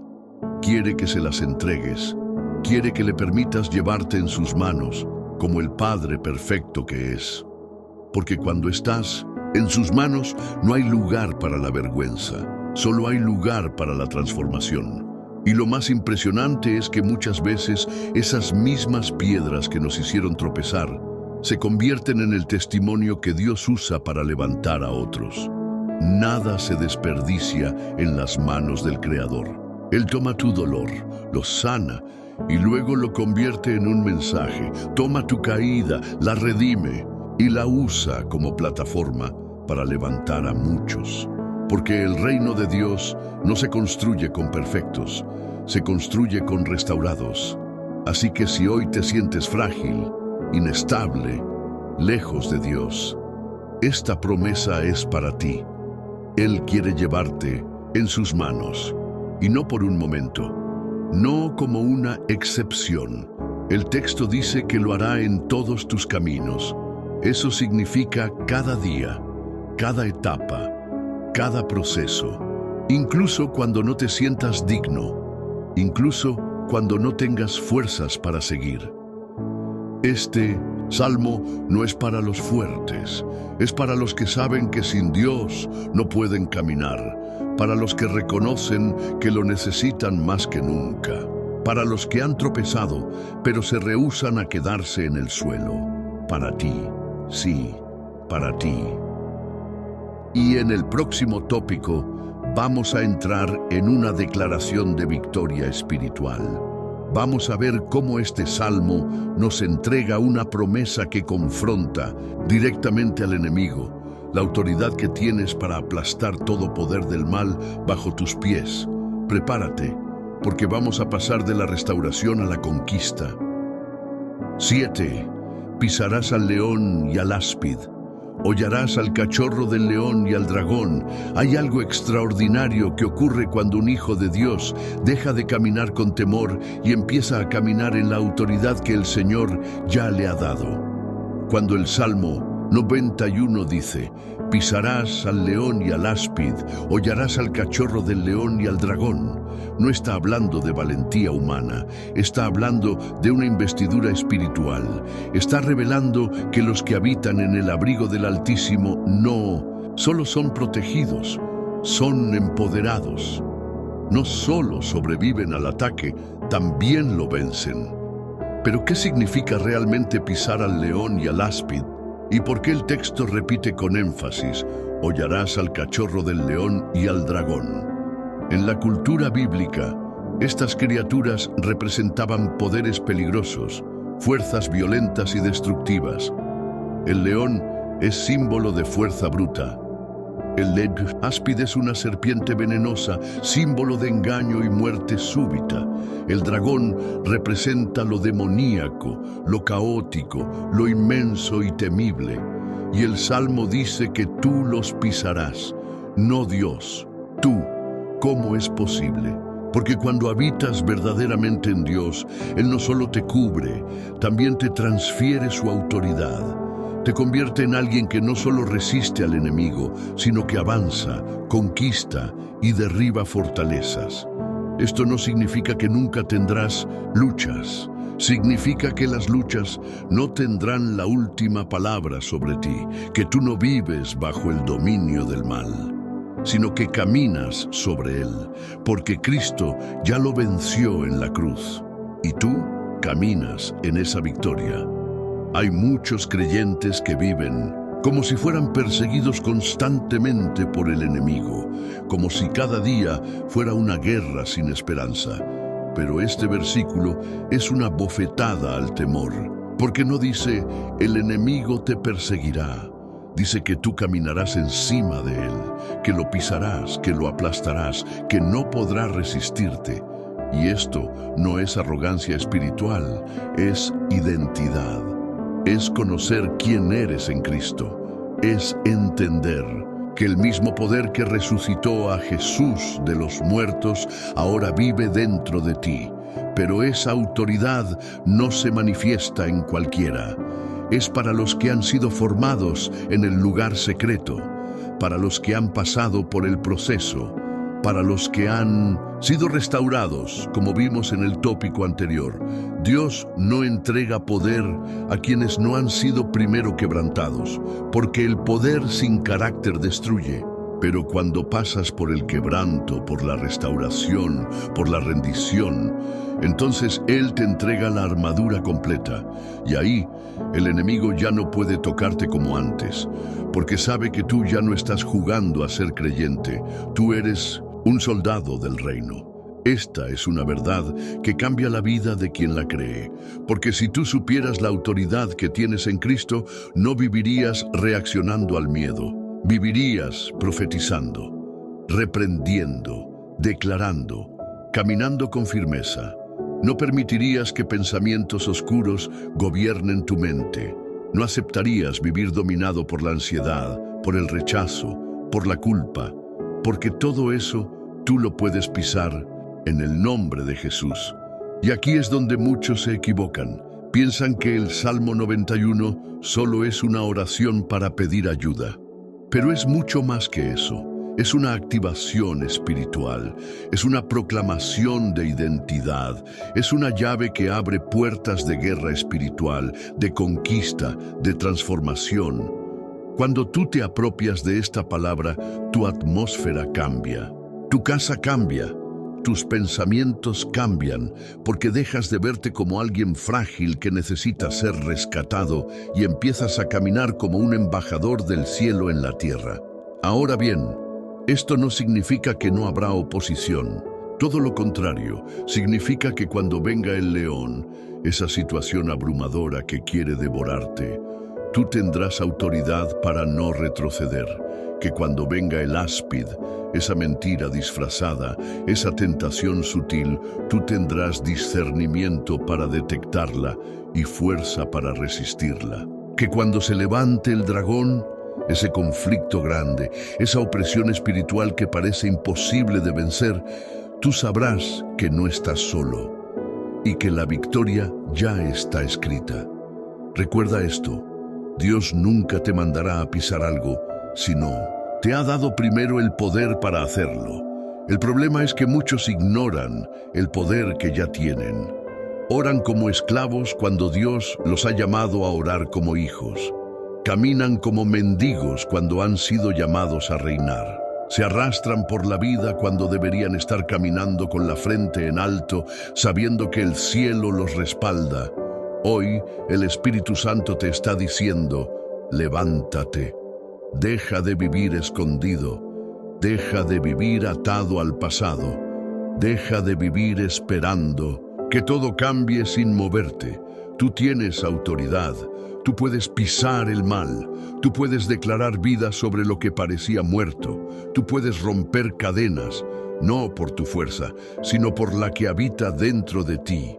Quiere que se las entregues. Quiere que le permitas llevarte en sus manos, como el Padre perfecto que es. Porque cuando estás en sus manos no hay lugar para la vergüenza, solo hay lugar para la transformación. Y lo más impresionante es que muchas veces esas mismas piedras que nos hicieron tropezar se convierten en el testimonio que Dios usa para levantar a otros. Nada se desperdicia en las manos del Creador. Él toma tu dolor, lo sana y luego lo convierte en un mensaje. Toma tu caída, la redime y la usa como plataforma para levantar a muchos. Porque el reino de Dios no se construye con perfectos, se construye con restaurados. Así que si hoy te sientes frágil, inestable, lejos de Dios, esta promesa es para ti. Él quiere llevarte en sus manos, y no por un momento, no como una excepción. El texto dice que lo hará en todos tus caminos. Eso significa cada día, cada etapa, cada proceso, incluso cuando no te sientas digno, incluso cuando no tengas fuerzas para seguir. Este salmo no es para los fuertes, es para los que saben que sin Dios no pueden caminar, para los que reconocen que lo necesitan más que nunca, para los que han tropezado, pero se rehúsan a quedarse en el suelo. Para ti, sí, para ti. Y en el próximo tópico vamos a entrar en una declaración de victoria espiritual. Vamos a ver cómo este salmo nos entrega una promesa que confronta directamente al enemigo, la autoridad que tienes para aplastar todo poder del mal bajo tus pies. Prepárate, porque vamos a pasar de la restauración a la conquista. 7. Pisarás al león y al áspid. Hollarás al cachorro del león y al dragón. Hay algo extraordinario que ocurre cuando un hijo de Dios deja de caminar con temor y empieza a caminar en la autoridad que el Señor ya le ha dado. Cuando el Salmo 91 dice, pisarás al león y al áspid, hollarás al cachorro del león y al dragón, no está hablando de valentía humana, está hablando de una investidura espiritual. Está revelando que los que habitan en el abrigo del Altísimo no solo son protegidos, son empoderados. No solo sobreviven al ataque, también lo vencen. Pero ¿qué significa realmente pisar al león y al áspid? ¿Y por qué el texto repite con énfasis, hollarás al cachorro del león y al dragón? En la cultura bíblica, estas criaturas representaban poderes peligrosos, fuerzas violentas y destructivas. El león es símbolo de fuerza bruta. El áspid es una serpiente venenosa, símbolo de engaño y muerte súbita. El dragón representa lo demoníaco, lo caótico, lo inmenso y temible. Y el Salmo dice que tú los pisarás, no Dios, tú. ¿Cómo es posible? Porque cuando habitas verdaderamente en Dios, Él no solo te cubre, también te transfiere su autoridad. Te convierte en alguien que no solo resiste al enemigo, sino que avanza, conquista y derriba fortalezas. Esto no significa que nunca tendrás luchas. Significa que las luchas no tendrán la última palabra sobre ti, que tú no vives bajo el dominio del mal, sino que caminas sobre él, porque Cristo ya lo venció en la cruz, y tú caminas en esa victoria. Hay muchos creyentes que viven como si fueran perseguidos constantemente por el enemigo, como si cada día fuera una guerra sin esperanza. Pero este versículo es una bofetada al temor, porque no dice, el enemigo te perseguirá. Dice que tú caminarás encima de él, que lo pisarás, que lo aplastarás, que no podrá resistirte. Y esto no es arrogancia espiritual, es identidad. Es conocer quién eres en Cristo. Es entender que el mismo poder que resucitó a Jesús de los muertos ahora vive dentro de ti. Pero esa autoridad no se manifiesta en cualquiera. Es para los que han sido formados en el lugar secreto, para los que han pasado por el proceso, para los que han sido restaurados, como vimos en el tópico anterior. Dios no entrega poder a quienes no han sido primero quebrantados, porque el poder sin carácter destruye. Pero cuando pasas por el quebranto, por la restauración, por la rendición, entonces Él te entrega la armadura completa. Y ahí el enemigo ya no puede tocarte como antes, porque sabe que tú ya no estás jugando a ser creyente. Tú eres un soldado del reino. Esta es una verdad que cambia la vida de quien la cree, porque si tú supieras la autoridad que tienes en Cristo, no vivirías reaccionando al miedo. Vivirías profetizando, reprendiendo, declarando, caminando con firmeza. No permitirías que pensamientos oscuros gobiernen tu mente. No aceptarías vivir dominado por la ansiedad, por el rechazo, por la culpa, porque todo eso tú lo puedes pisar en el nombre de Jesús. Y aquí es donde muchos se equivocan. Piensan que el Salmo 91 solo es una oración para pedir ayuda. Pero es mucho más que eso. Es una activación espiritual, es una proclamación de identidad, es una llave que abre puertas de guerra espiritual, de conquista, de transformación. Cuando tú te apropias de esta palabra, tu atmósfera cambia, tu casa cambia, tus pensamientos cambian, porque dejas de verte como alguien frágil que necesita ser rescatado y empiezas a caminar como un embajador del cielo en la tierra. Ahora bien, esto no significa que no habrá oposición. Todo lo contrario, significa que cuando venga el león, esa situación abrumadora que quiere devorarte, tú tendrás autoridad para no retroceder. Que cuando venga el áspid, esa mentira disfrazada, esa tentación sutil, tú tendrás discernimiento para detectarla y fuerza para resistirla. Que cuando se levante el dragón, ese conflicto grande, esa opresión espiritual que parece imposible de vencer, tú sabrás que no estás solo y que la victoria ya está escrita. Recuerda esto, Dios nunca te mandará a pisar algo, sino te ha dado primero el poder para hacerlo. El problema es que muchos ignoran el poder que ya tienen. Oran como esclavos cuando Dios los ha llamado a orar como hijos. Caminan como mendigos cuando han sido llamados a reinar. Se arrastran por la vida cuando deberían estar caminando con la frente en alto, sabiendo que el cielo los respalda. Hoy el Espíritu Santo te está diciendo, levántate. Deja de vivir escondido, deja de vivir atado al pasado, deja de vivir esperando que todo cambie sin moverte. Tú tienes autoridad, tú puedes pisar el mal, tú puedes declarar vida sobre lo que parecía muerto, tú puedes romper cadenas, no por tu fuerza, sino por la que habita dentro de ti.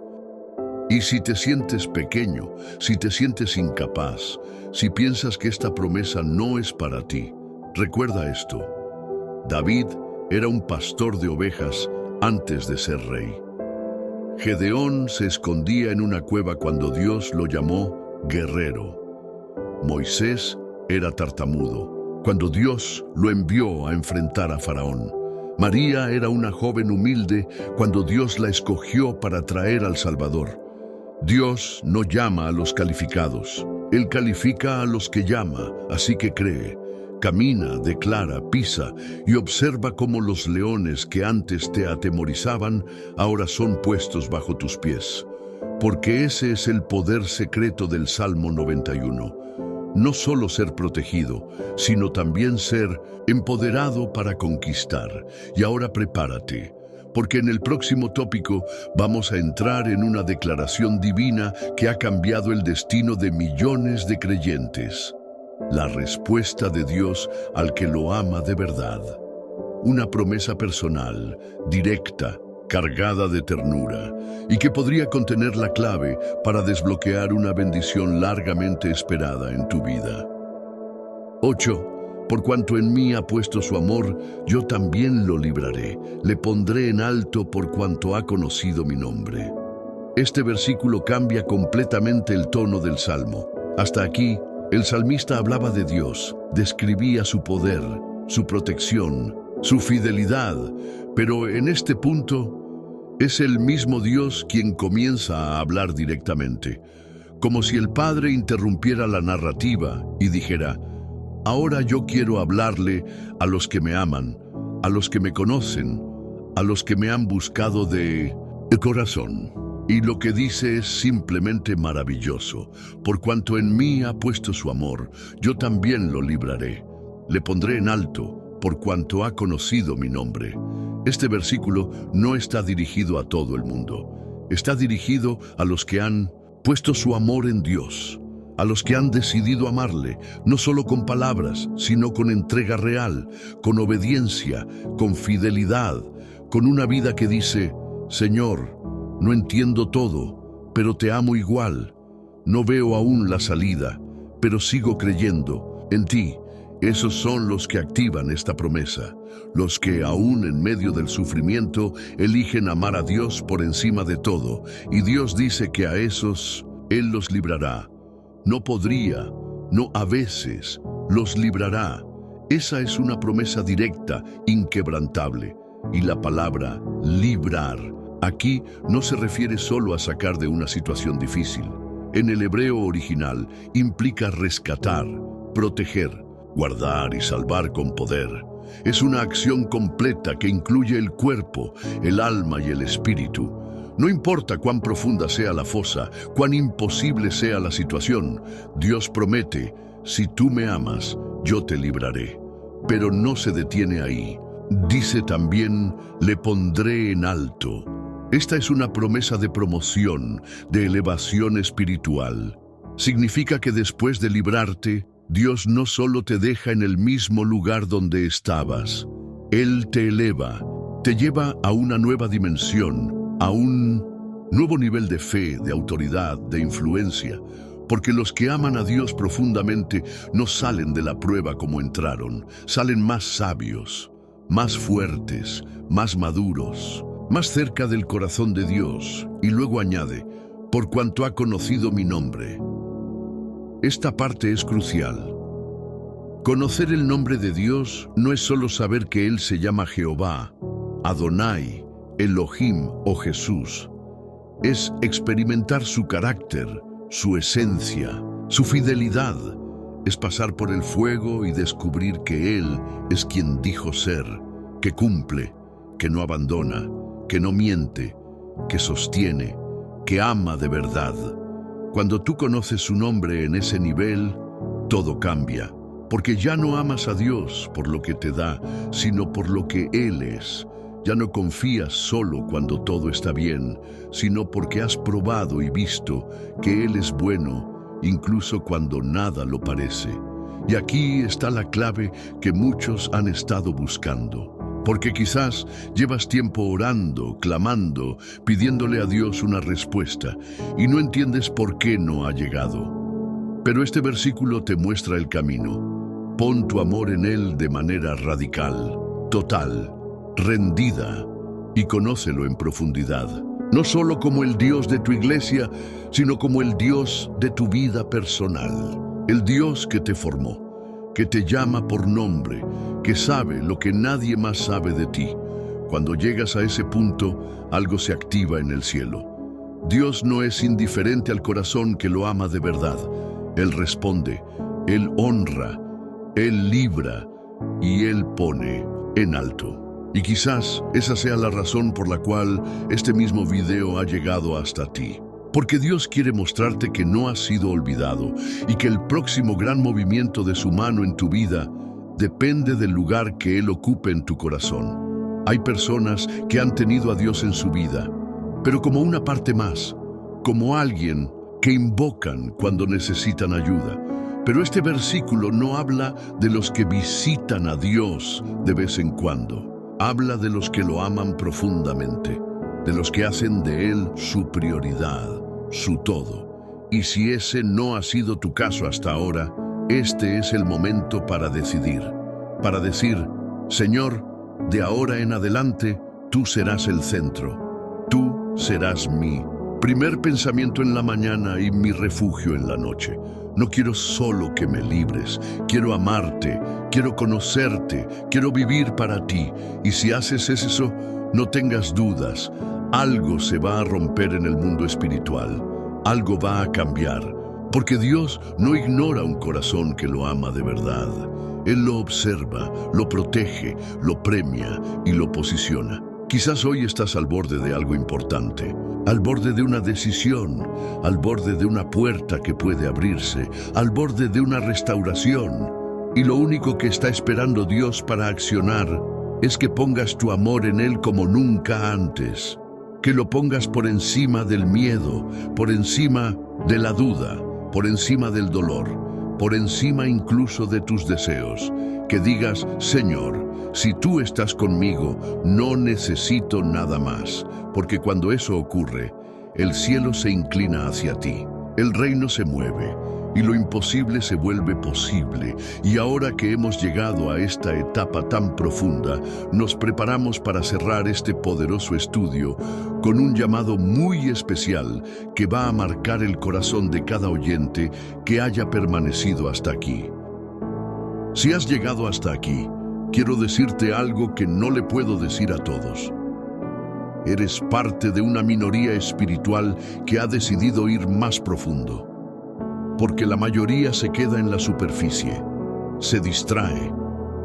Y si te sientes pequeño, si te sientes incapaz, si piensas que esta promesa no es para ti, recuerda esto. David era un pastor de ovejas antes de ser rey. Gedeón se escondía en una cueva cuando Dios lo llamó guerrero. Moisés era tartamudo cuando Dios lo envió a enfrentar a Faraón. María era una joven humilde cuando Dios la escogió para traer al Salvador. Dios no llama a los calificados, Él califica a los que llama, así que cree, camina, declara, pisa y observa cómo los leones que antes te atemorizaban ahora son puestos bajo tus pies. Porque ese es el poder secreto del Salmo 91. No solo ser protegido, sino también ser empoderado para conquistar. Y ahora prepárate, porque en el próximo tópico vamos a entrar en una declaración divina que ha cambiado el destino de millones de creyentes. La respuesta de Dios al que lo ama de verdad. Una promesa personal, directa, cargada de ternura, y que podría contener la clave para desbloquear una bendición largamente esperada en tu vida. 8. Por cuanto en mí ha puesto su amor, yo también lo libraré. Le pondré en alto por cuanto ha conocido mi nombre. Este versículo cambia completamente el tono del Salmo. Hasta aquí, el salmista hablaba de Dios, describía su poder, su protección, su fidelidad, pero en este punto es el mismo Dios quien comienza a hablar directamente, como si el Padre interrumpiera la narrativa y dijera: ahora yo quiero hablarle a los que me aman, a los que me conocen, a los que me han buscado de corazón. Y lo que dice es simplemente maravilloso. Por cuanto en mí ha puesto su amor, yo también lo libraré. Le pondré en alto, por cuanto ha conocido mi nombre. Este versículo no está dirigido a todo el mundo. Está dirigido a los que han puesto su amor en Dios, a los que han decidido amarle, no solo con palabras, sino con entrega real, con obediencia, con fidelidad, con una vida que dice: Señor, no entiendo todo, pero te amo igual. No veo aún la salida, pero sigo creyendo en ti. Esos son los que activan esta promesa, los que aún en medio del sufrimiento eligen amar a Dios por encima de todo, y Dios dice que a esos Él los librará. No podría, no a veces, los librará. Esa es una promesa directa, inquebrantable. Y la palabra librar aquí no se refiere solo a sacar de una situación difícil. En el hebreo original implica rescatar, proteger, guardar y salvar con poder. Es una acción completa que incluye el cuerpo, el alma y el espíritu. No importa cuán profunda sea la fosa, cuán imposible sea la situación, Dios promete: si tú me amas, yo te libraré. Pero no se detiene ahí. Dice también: le pondré en alto. Esta es una promesa de promoción, de elevación espiritual. Significa que después de librarte, Dios no solo te deja en el mismo lugar donde estabas. Él te eleva, te lleva a una nueva dimensión, a un nuevo nivel de fe, de autoridad, de influencia. Porque los que aman a Dios profundamente no salen de la prueba como entraron, salen más sabios, más fuertes, más maduros, más cerca del corazón de Dios. Y luego añade: por cuanto ha conocido mi nombre. Esta parte es crucial. Conocer el nombre de Dios no es solo saber que Él se llama Jehová, Adonai, Elohim o Jesús. Es experimentar su carácter, su esencia, su fidelidad. Es pasar por el fuego y descubrir que Él es quien dijo ser, que cumple, que no abandona, que no miente, que sostiene, que ama de verdad. Cuando tú conoces su nombre en ese nivel, todo cambia, porque ya no amas a Dios por lo que te da, sino por lo que Él es. Ya no confías solo cuando todo está bien, sino porque has probado y visto que Él es bueno, incluso cuando nada lo parece. Y aquí está la clave que muchos han estado buscando. Porque quizás llevas tiempo orando, clamando, pidiéndole a Dios una respuesta, y no entiendes por qué no ha llegado. Pero este versículo te muestra el camino. Pon tu amor en Él de manera radical, total, rendida, y conócelo en profundidad. No solo como el Dios de tu iglesia, sino como el Dios de tu vida personal. El Dios que te formó, que te llama por nombre, que sabe lo que nadie más sabe de ti. Cuando llegas a ese punto, algo se activa en el cielo. Dios no es indiferente al corazón que lo ama de verdad. Él responde, Él honra, Él libra y Él pone en alto. Y quizás esa sea la razón por la cual este mismo video ha llegado hasta ti. Porque Dios quiere mostrarte que no has sido olvidado y que el próximo gran movimiento de su mano en tu vida depende del lugar que Él ocupe en tu corazón. Hay personas que han tenido a Dios en su vida, pero como una parte más, como alguien que invocan cuando necesitan ayuda. Pero este versículo no habla de los que visitan a Dios de vez en cuando. Habla de los que lo aman profundamente, de los que hacen de Él su prioridad, su todo. Y si ese no ha sido tu caso hasta ahora, este es el momento para decidir, para decir, Señor, de ahora en adelante, tú serás el centro, tú serás mi primer pensamiento en la mañana y mi refugio en la noche. No quiero solo que me libres, quiero amarte, quiero conocerte, quiero vivir para ti. Y si haces eso, no tengas dudas, algo se va a romper en el mundo espiritual, algo va a cambiar, porque Dios no ignora un corazón que lo ama de verdad. Él lo observa, lo protege, lo premia y lo posiciona. Quizás hoy estás al borde de algo importante, al borde de una decisión, al borde de una puerta que puede abrirse, al borde de una restauración. Y lo único que está esperando Dios para accionar es que pongas tu amor en Él como nunca antes, que lo pongas por encima del miedo, por encima de la duda, por encima del dolor, por encima incluso de tus deseos, que digas, Señor, si tú estás conmigo, no necesito nada más, porque cuando eso ocurre, el cielo se inclina hacia ti, el reino se mueve y lo imposible se vuelve posible. Y ahora que hemos llegado a esta etapa tan profunda, nos preparamos para cerrar este poderoso estudio con un llamado muy especial que va a marcar el corazón de cada oyente que haya permanecido hasta aquí. Si has llegado hasta aquí, quiero decirte algo que no le puedo decir a todos. Eres parte de una minoría espiritual que ha decidido ir más profundo. Porque la mayoría se queda en la superficie, se distrae,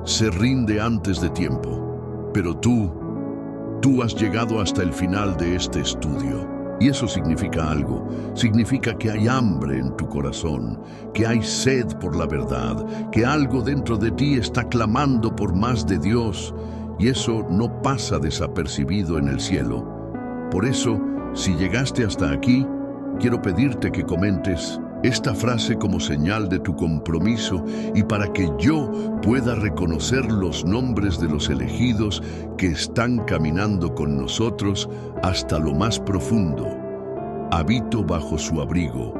se rinde antes de tiempo. Pero tú has llegado hasta el final de este estudio. Y eso significa algo. Significa que hay hambre en tu corazón, que hay sed por la verdad, que algo dentro de ti está clamando por más de Dios. Y eso no pasa desapercibido en el cielo. Por eso, si llegaste hasta aquí, quiero pedirte que comentes esta frase como señal de tu compromiso y para que yo pueda reconocer los nombres de los elegidos que están caminando con nosotros hasta lo más profundo. Habito bajo su abrigo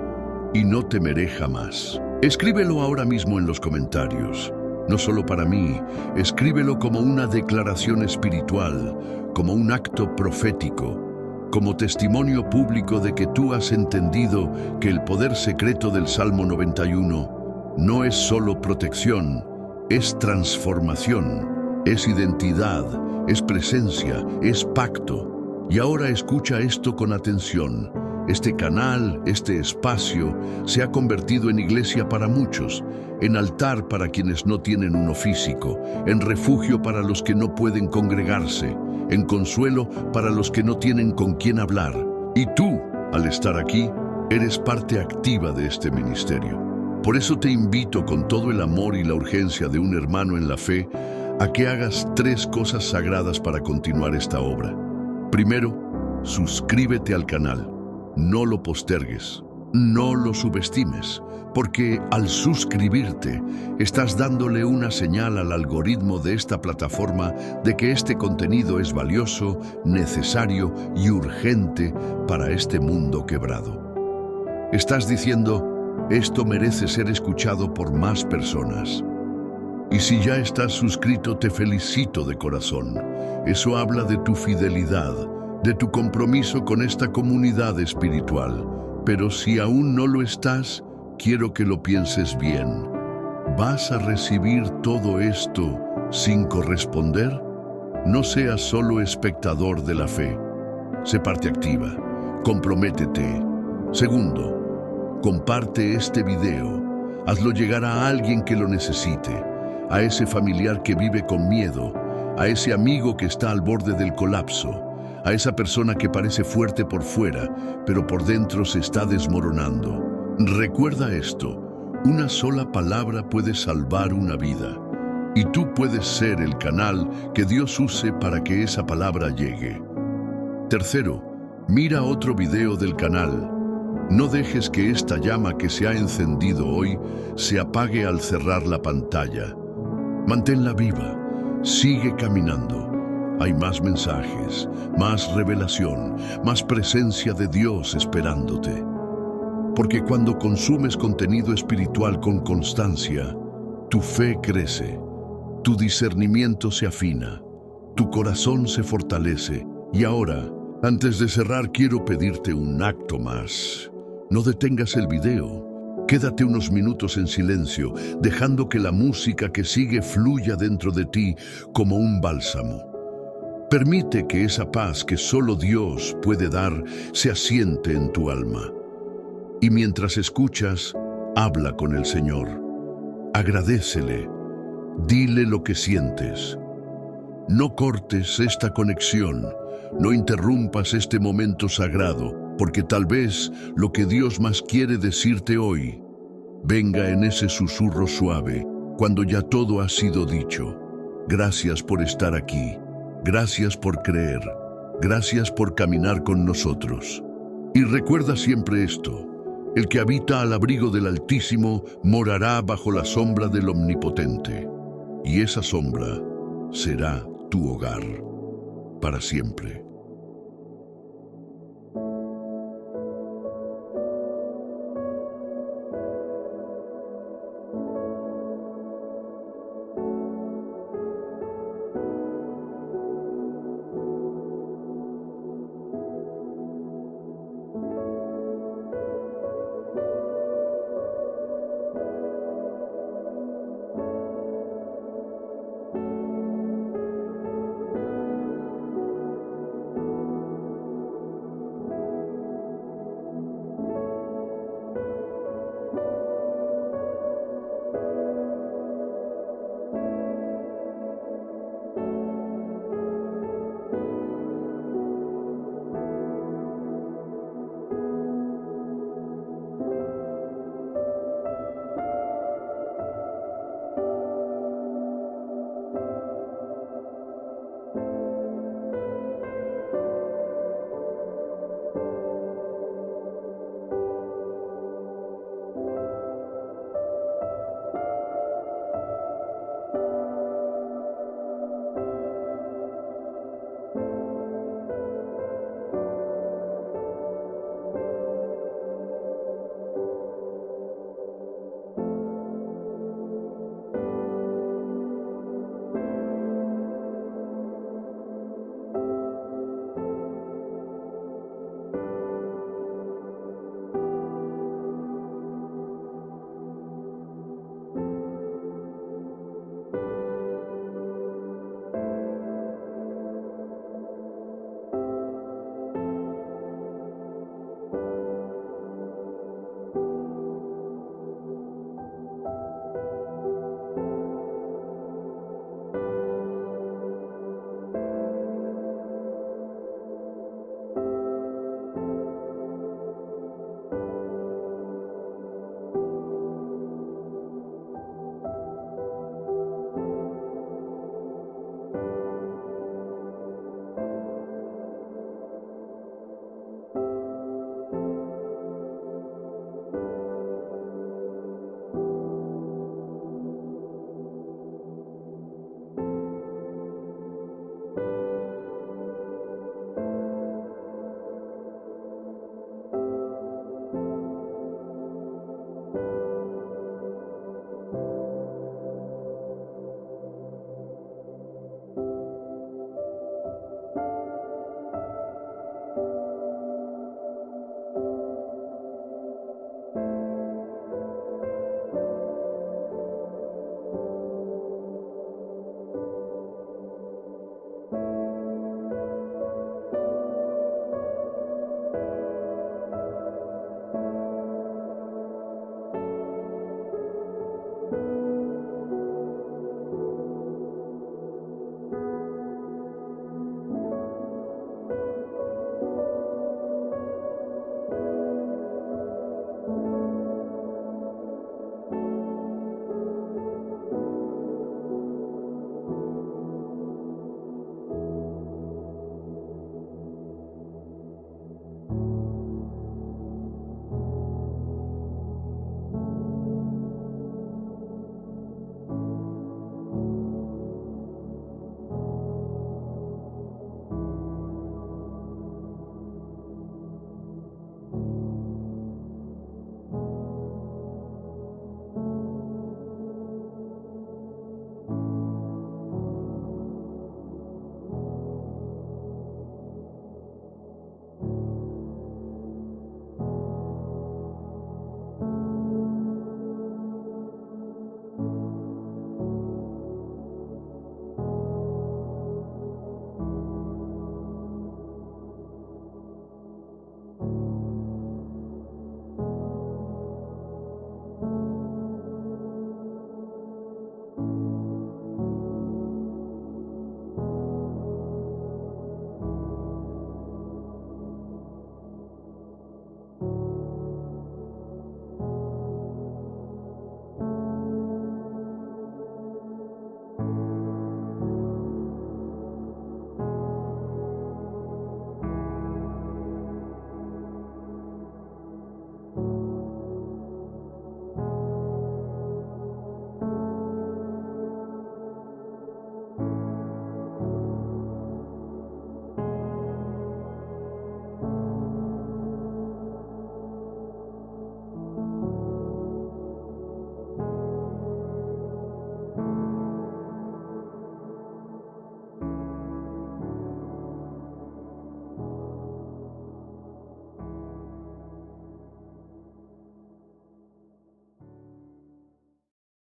y no temeré jamás. Escríbelo ahora mismo en los comentarios. No solo para mí, escríbelo como una declaración espiritual, como un acto profético, como testimonio público de que tú has entendido que el poder secreto del Salmo 91 no es solo protección, es transformación, es identidad, es presencia, es pacto. Y ahora escucha esto con atención. Este canal, este espacio, se ha convertido en iglesia para muchos, en altar para quienes no tienen uno físico, en refugio para los que no pueden congregarse, en consuelo para los que no tienen con quién hablar. Y tú, al estar aquí, eres parte activa de este ministerio. Por eso te invito con todo el amor y la urgencia de un hermano en la fe a que hagas 3 cosas sagradas para continuar esta obra. Primero, suscríbete al canal. No lo postergues, no lo subestimes, porque al suscribirte estás dándole una señal al algoritmo de esta plataforma de que este contenido es valioso, necesario y urgente para este mundo quebrado. Estás diciendo, esto merece ser escuchado por más personas. Y si ya estás suscrito, te felicito de corazón. Eso habla de tu fidelidad, de tu compromiso con esta comunidad espiritual. Pero si aún no lo estás, quiero que lo pienses bien. ¿Vas a recibir todo esto sin corresponder? No seas solo espectador de la fe. Sé parte activa. Comprométete. Segundo, comparte este video. Hazlo llegar a alguien que lo necesite, a ese familiar que vive con miedo, a ese amigo que está al borde del colapso, a esa persona que parece fuerte por fuera, pero por dentro se está desmoronando. Recuerda esto, una sola palabra puede salvar una vida, y tú puedes ser el canal que Dios use para que esa palabra llegue. Tercero, mira otro video del canal. No dejes que esta llama que se ha encendido hoy se apague al cerrar la pantalla. Manténla viva, sigue caminando. Hay más mensajes, más revelación, más presencia de Dios esperándote. Porque cuando consumes contenido espiritual con constancia, tu fe crece, tu discernimiento se afina, tu corazón se fortalece y ahora Antes de cerrar, quiero pedirte un acto más. No detengas el video. Quédate unos minutos en silencio, dejando que la música que sigue fluya dentro de ti como un bálsamo. Permite que esa paz que solo Dios puede dar se asiente en tu alma. Y mientras escuchas, habla con el Señor. Agradécele. Dile lo que sientes. No cortes esta conexión. No interrumpas este momento sagrado, porque tal vez lo que Dios más quiere decirte hoy venga en ese susurro suave, cuando ya todo ha sido dicho. Gracias por estar aquí. Gracias por creer. Gracias por caminar con nosotros. Y recuerda siempre esto: el que habita al abrigo del Altísimo morará bajo la sombra del Omnipotente. Y esa sombra será tu hogar para siempre.